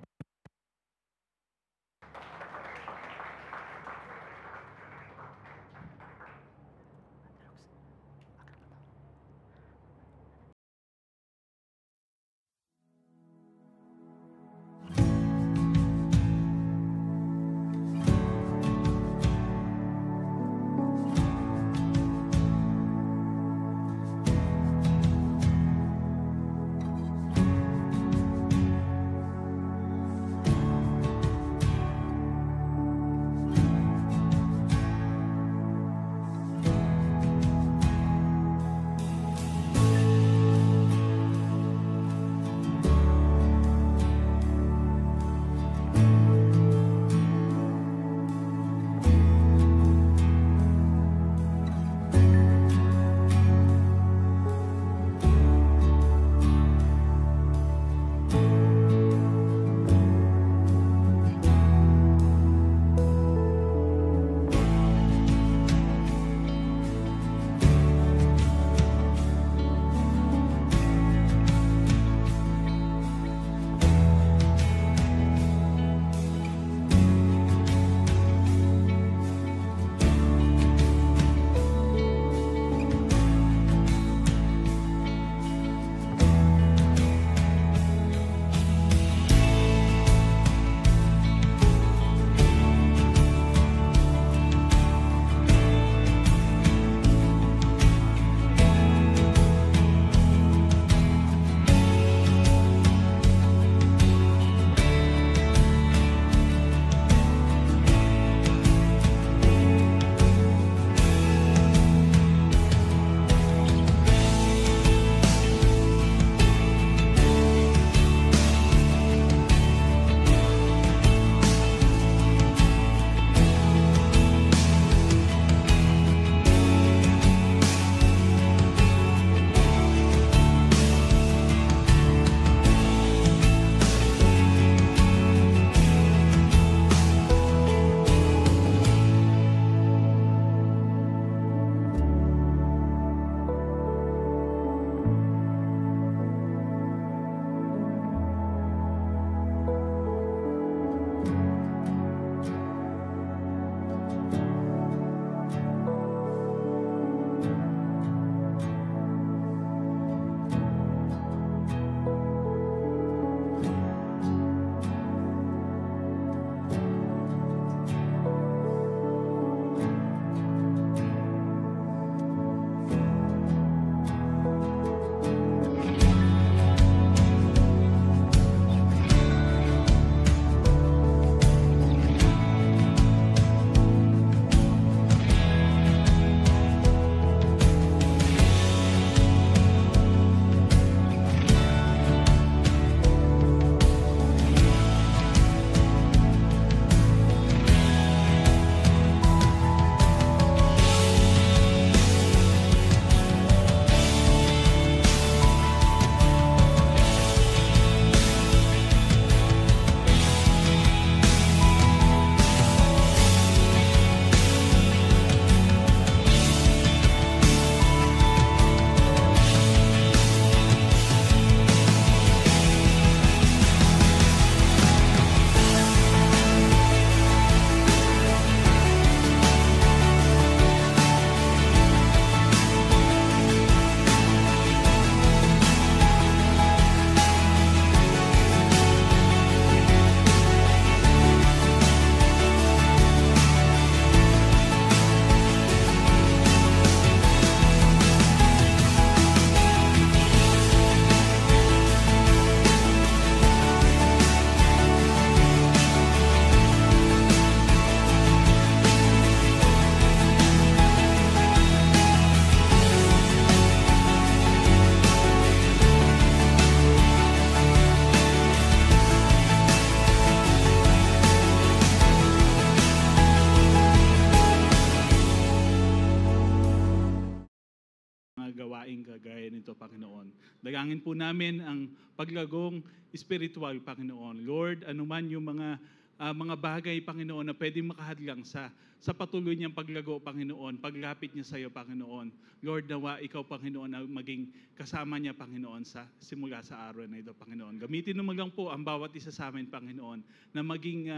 S5: gawain kagaya nito, Panginoon. Dalangin po namin ang paglagong spiritual, Panginoon. Lord, anuman yung mga bagay, Panginoon, na pwedeng makahadlang sa patuloy niyang paglago, Panginoon, paglapit niya sa iyo, Panginoon. Lord, nawa ikaw, Panginoon, na maging kasama niya, Panginoon, simula sa araw na ito, Panginoon. Gamitin mo lang po ang bawat isa sa amin, Panginoon, na maging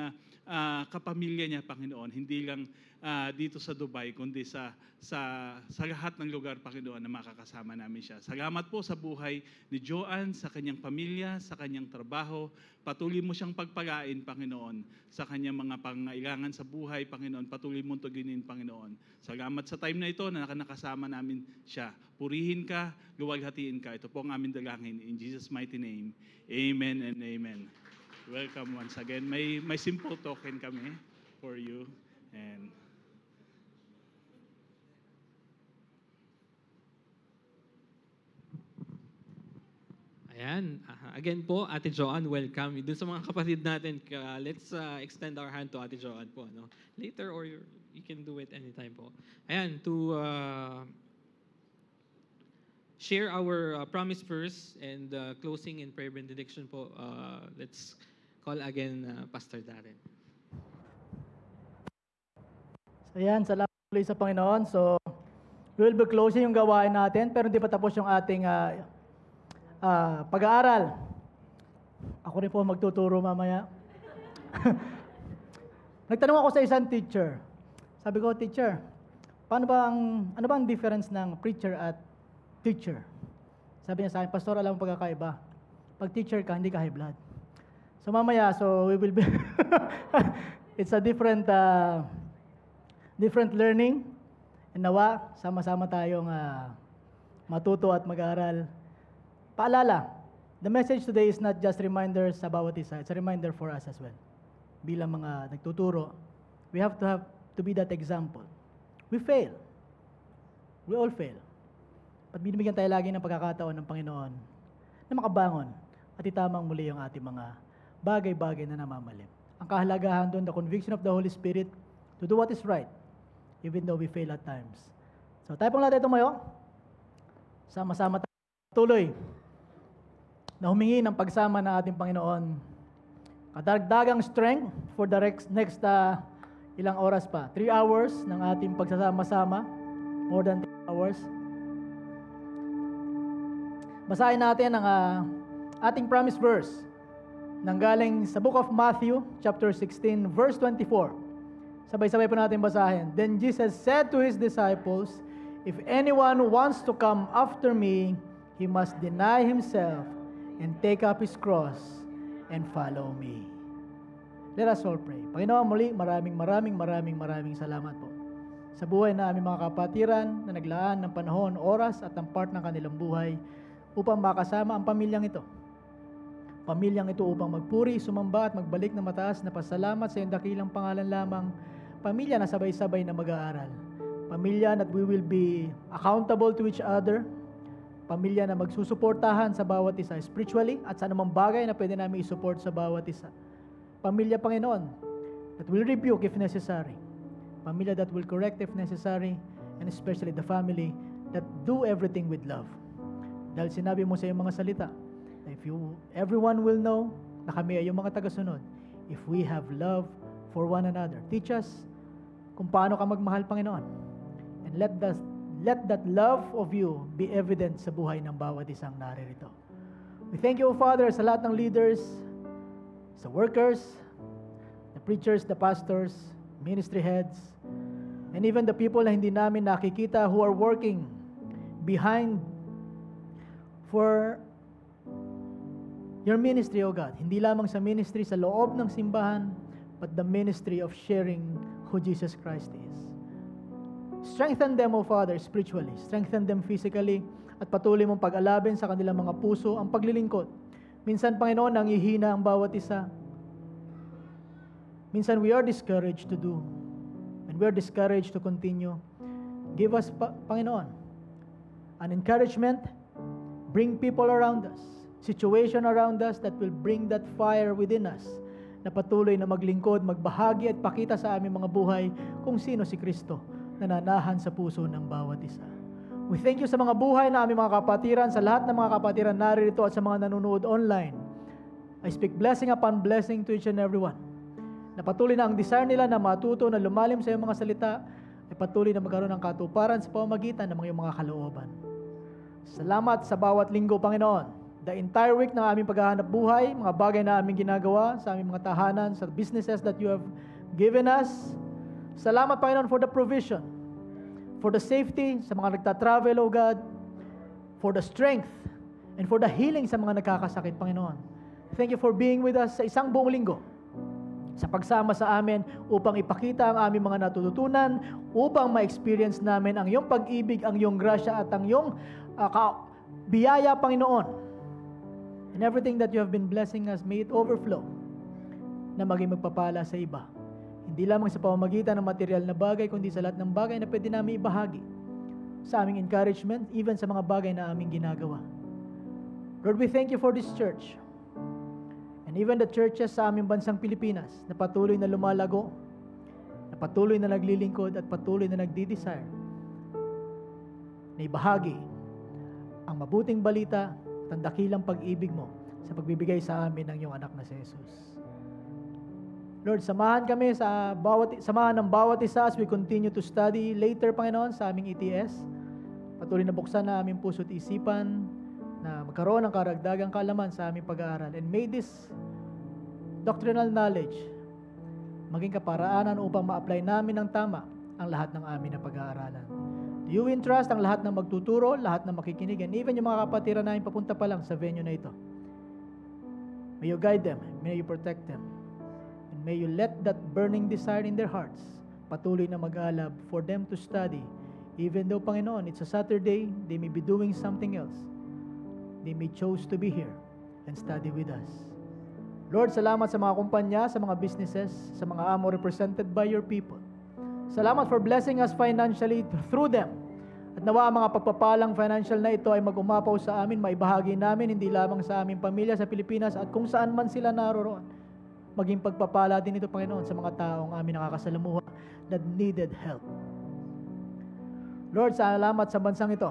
S5: kapamilya niya, Panginoon, hindi lang dito sa Dubai, kundi sa lahat ng lugar, Panginoon, na makakasama namin siya. Salamat po sa buhay ni Joanne, sa kanyang pamilya, sa kanyang trabaho. Patuloy mo siyang pagpalain, Panginoon, sa kanyang mga pangailangan sa buhay, Panginoon. Patuloy mong tuginin, Panginoon. Salamat sa time na ito na nakasama namin siya. Purihin ka, luwalhatiin ka. Ito po ang aming dalangin. In Jesus' mighty name, amen and amen. Welcome once again. May simple token kami for you. And
S1: Ayan. Again po, Ate Joanne, welcome. Doon sa mga kapatid natin, let's extend our hand to Ate Joanne po. No? Later or you can do it anytime po. Ayan, to share our promise verse and closing in prayer benediction po, let's call again Pastor Darren.
S4: So yan, salamat ulit sa Panginoon. So, we will be closing yung gawain natin, pero hindi pa tapos yung ating pag-aaral. Ako rin po magtuturo mamaya. Nagtanong ako sa isang teacher. Sabi ko, teacher, ano ba ang difference ng preacher at teacher? Sabi niya sa akin, pastor, alam mo pagkakaiba. Pag teacher ka, hindi ka high blood. So mamaya, we will be, it's a different learning. And nawa, sama-sama tayong matuto at mag-aaral. Paalala, the message today is not just reminders sa bawat isa. It's a reminder for us as well. Bilang mga nagtuturo, we have to be that example. We fail. We all fail. At binibigyan tayo lagi ng pagkakataon ng Panginoon na makabangon at itamang muli yung ating mga bagay-bagay na namamalim. Ang kahalagahan doon, the conviction of the Holy Spirit to do what is right, even though we fail at times. So tayo pong lahat tumayo. Sama-sama tayo tuloy na humingi ng pagsama ng ating Panginoon. Kadaragdagang strength for the next ilang oras pa. 3 hours ng ating pagsasama-sama. More than 3 hours. Basahin natin ang ating promise verse nanggaling sa book of Matthew, chapter 16, verse 24. Sabay-sabay po natin basahin. Then Jesus said to His disciples, "If anyone wants to come after me, he must deny himself and take up his cross and follow me." Let us all pray. Panginoon, muli, maraming salamat po sa buhay na aming mga kapatiran na naglaan ng panahon, oras at ang part ng kanilang buhay upang makasama ang pamilyang ito. Pamilyang ito upang magpuri, sumamba at magbalik ng mataas na pasalamat sa iyong dakilang pangalan lamang. Pamilya na sabay-sabay na mag-aaral. Pamilya that we will be accountable to each other. Pamilya na magsusuportahan sa bawat isa spiritually at sa anumang bagay na pwede namin isupport sa bawat isa. Pamilya, Panginoon, that will rebuke if necessary. Pamilya that will correct if necessary. And especially the family that do everything with love. Dahil sinabi mo sa iyong mga salita, everyone will know na kami ay iyong mga tagasunod if we have love for one another. Teach us kung paano ka magmahal, Panginoon. And let that love of you be evident sa buhay ng bawat isang naririto. We thank you, O Father, sa lahat ng leaders, sa workers, the preachers, the pastors, ministry heads, and even the people na hindi namin nakikita who are working behind for your ministry, O God. Hindi lamang sa ministry sa loob ng simbahan, but the ministry of sharing who Jesus Christ is. Strengthen them, O Father, spiritually. Strengthen them physically. At patuloy mong pag-alabin sa kanilang mga puso ang paglilingkod. Minsan, Panginoon, nangihina ang bawat isa. Minsan, we are discouraged to do. And we are discouraged to continue. Give us, Panginoon, an encouragement. Bring people around us. Situation around us that will bring that fire within us. Na patuloy na maglingkod, magbahagi at pakita sa aming mga buhay kung sino si Kristo. Nananahan sa puso ng bawat isa. We thank you sa mga buhay na aming mga kapatiran, sa lahat ng mga kapatiran narito at sa mga nanonood online. I speak blessing upon blessing to each and every one. Na patuloy na ang desire nila na matuto, na lumalim sa iyong mga salita, ay patuloy na magkaroon ng katuparan sa pamamagitan ng iyong mga kalooban. Salamat sa bawat linggo, Panginoon. The entire week ng aming paghahanap buhay, mga bagay na aming ginagawa sa aming mga tahanan, sa businesses that you have given us. Salamat, Panginoon, for the provision, for the safety sa mga nagtatravel, O God, for the strength, and for the healing sa mga nagkakasakit, Panginoon. Thank you for being with us sa isang buong linggo, sa pagsama sa amin upang ipakita ang aming mga natututunan, upang ma-experience namin ang iyong pag-ibig, ang iyong grasya at ang iyong biyaya, Panginoon. And everything that you have been blessing us, may it overflow na maging magpapala sa iba. Hindi lamang sa pamamagitan ng material na bagay, kundi sa lahat ng bagay na pwede namin ibahagi sa aming encouragement, even sa mga bagay na aming ginagawa. Lord, we thank you for this church. And even the churches sa aming bansang Pilipinas na patuloy na lumalago, na patuloy na naglilingkod at patuloy na nagdi-desire na ibahagi ang mabuting balita at ang dakilang pag-ibig mo sa pagbibigay sa amin ng iyong anak na si Jesus. Lord, samahan kami samahan ng bawat isa as we continue to study later, Panginoon, sa aming ETS. Patuloy na buksan na aming puso't isipan na magkaroon ng karagdagang kaalaman sa aming pag-aaral. And may this doctrinal knowledge maging kaparaanan upang ma-apply namin ng tama ang lahat ng amin na pag-aaralan. Do you entrust ang lahat ng magtuturo, lahat ng makikinig, and even yung mga kapatiran namin papunta pa lang sa venue na ito. May you guide them, may you protect them, and may you let that burning desire in their hearts patuloy na mag-alab for them to study. Even though, Panginoon, it's a Saturday, they may be doing something else. They may choose to be here and study with us. Lord, salamat sa mga kumpanya, sa mga businesses, sa mga amo represented by your people. Salamat for blessing us financially through them. At nawa ang mga pagpapalang financial na ito ay mag-umapaw sa amin, maibahagi namin, hindi lamang sa aming pamilya sa Pilipinas at kung saan man sila naroroon. Maging pagpapala din ito, Panginoon, sa mga taong amin nakakasalamuha that needed help. Lord, salamat sa bansang ito,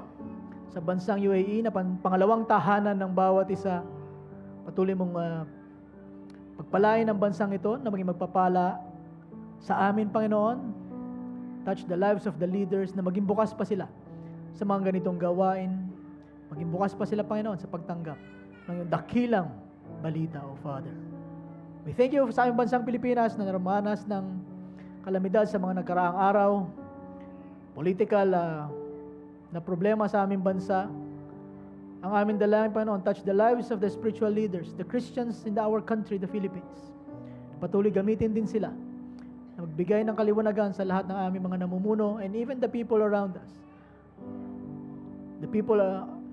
S4: sa bansang UAE na pangalawang tahanan ng bawat isa. Patuloy mong pagpalain ang bansang ito na maging magpapala sa amin, Panginoon. Touch the lives of the leaders na maging bukas pa sila sa mga ganitong gawain. Maging bukas pa sila, Panginoon, sa pagtanggap ng iyong dakilang balita, O Father. We thank you sa aming bansang Pilipinas na naramanas ng kalamidad sa mga nagkaraang araw, political na problema sa aming bansa. Ang aming dalangin, Panginoon, touch the lives of the spiritual leaders, the Christians in our country, the Philippines. Patuloy gamitin din sila na magbigay ng kaliwanagan sa lahat ng aming mga namumuno and even the people around us. The people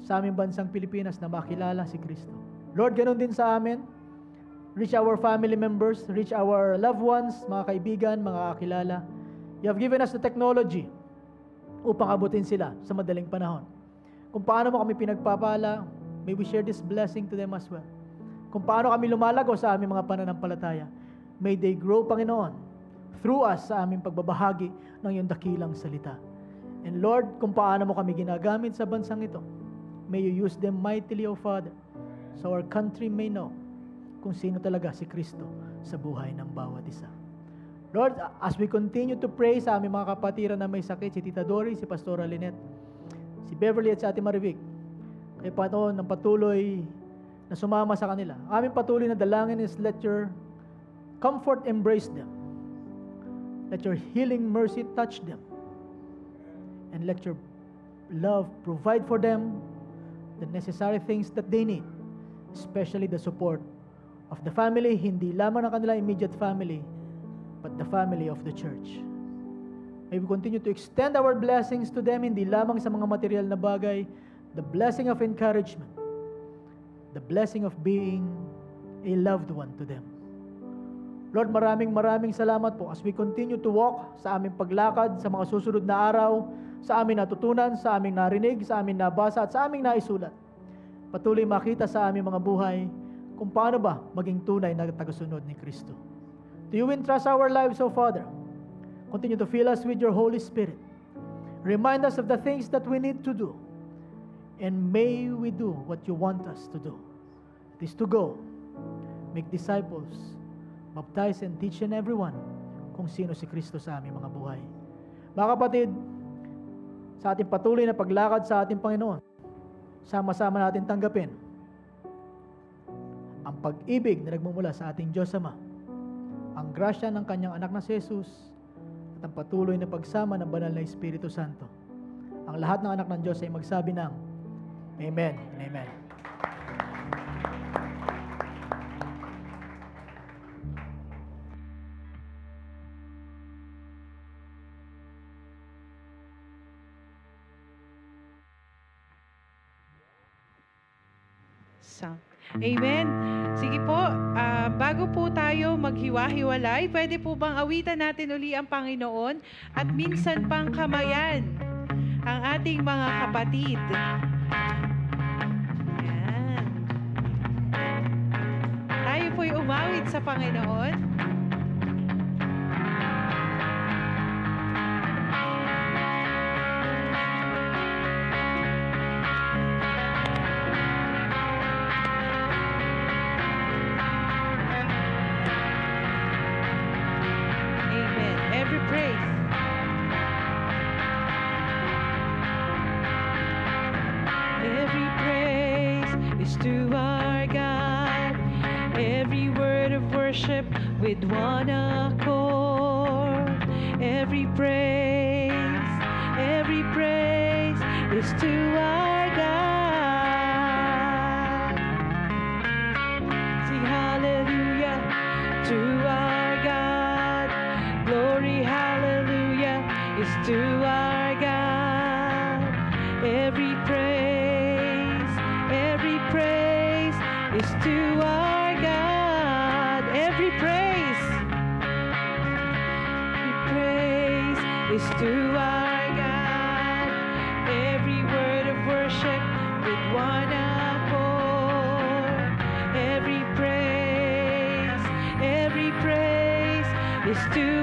S4: sa aming bansang Pilipinas na makilala si Kristo. Lord, ganun din sa amin. Reach our family members, reach our loved ones, mga kaibigan, mga kakilala. You have given us the technology upang abutin sila sa madaling panahon. Kung paano mo kami pinagpapala, may we share this blessing to them as well. Kung paano kami lumalago sa aming mga pananampalataya, may they grow, Panginoon, through us sa aming pagbabahagi ng iyong dakilang salita. And Lord, kung paano mo kami ginagamit sa bansang ito, may you use them mightily, O Father, so our country may know kung sino talaga si Kristo sa buhay ng bawat isa. Lord, as we continue to pray sa aming mga kapatiran na may sakit, si Tita Dory, si Pastora Lynette, si Beverly at si Ate Marivic, kay Panginoon ng patuloy na sumama sa kanila. Aming patuloy na dalangin is let your comfort embrace them. Let your healing mercy touch them. And let your love provide for them the necessary things that they need, especially the support of the family, hindi lamang ng kanilang immediate family, but the family of the church. May we continue to extend our blessings to them, hindi lamang sa mga material na bagay, the blessing of encouragement, the blessing of being a loved one to them. Lord, maraming salamat po as we continue to walk sa aming paglakad sa mga susunod na araw, sa aming natutunan, sa aming narinig, sa aming nabasa at sa aming naisulat. Patuloy makita sa aming mga buhay kung paano ba maging tunay na tagasunod ni Kristo. Do you entrust our lives, O Father? Continue to fill us with your Holy Spirit. Remind us of the things that we need to do. And may we do what you want us to do. It is to go, make disciples, baptize and teach in everyone kung sino si Kristo sa aming mga buhay. Mga kapatid, sa ating patuloy na paglakad sa ating Panginoon, sama-sama natin tanggapin ang pag-ibig na nagmumula sa ating Diyos Ama, ang grasya ng Kanyang anak na si Jesus, at ang patuloy na pagsama ng banal na Espiritu Santo. Ang lahat ng anak ng Diyos ay magsabi ng Amen and Amen.
S2: Amen. Sige po, bago po tayo maghiwa-hiwalay, pwede po bang awitan natin uli ang Panginoon at minsan pang kamayan ang ating mga kapatid. Yan. Tayo po'y umawit sa Panginoon. Every praise. Every praise is to our God. Every word of worship with one accord. Every praise is to our God. Sing hallelujah to our God. Glory, hallelujah, is to our God. Every praise is to our God. Every praise is to our God. Every word of worship with one accord. Every praise is to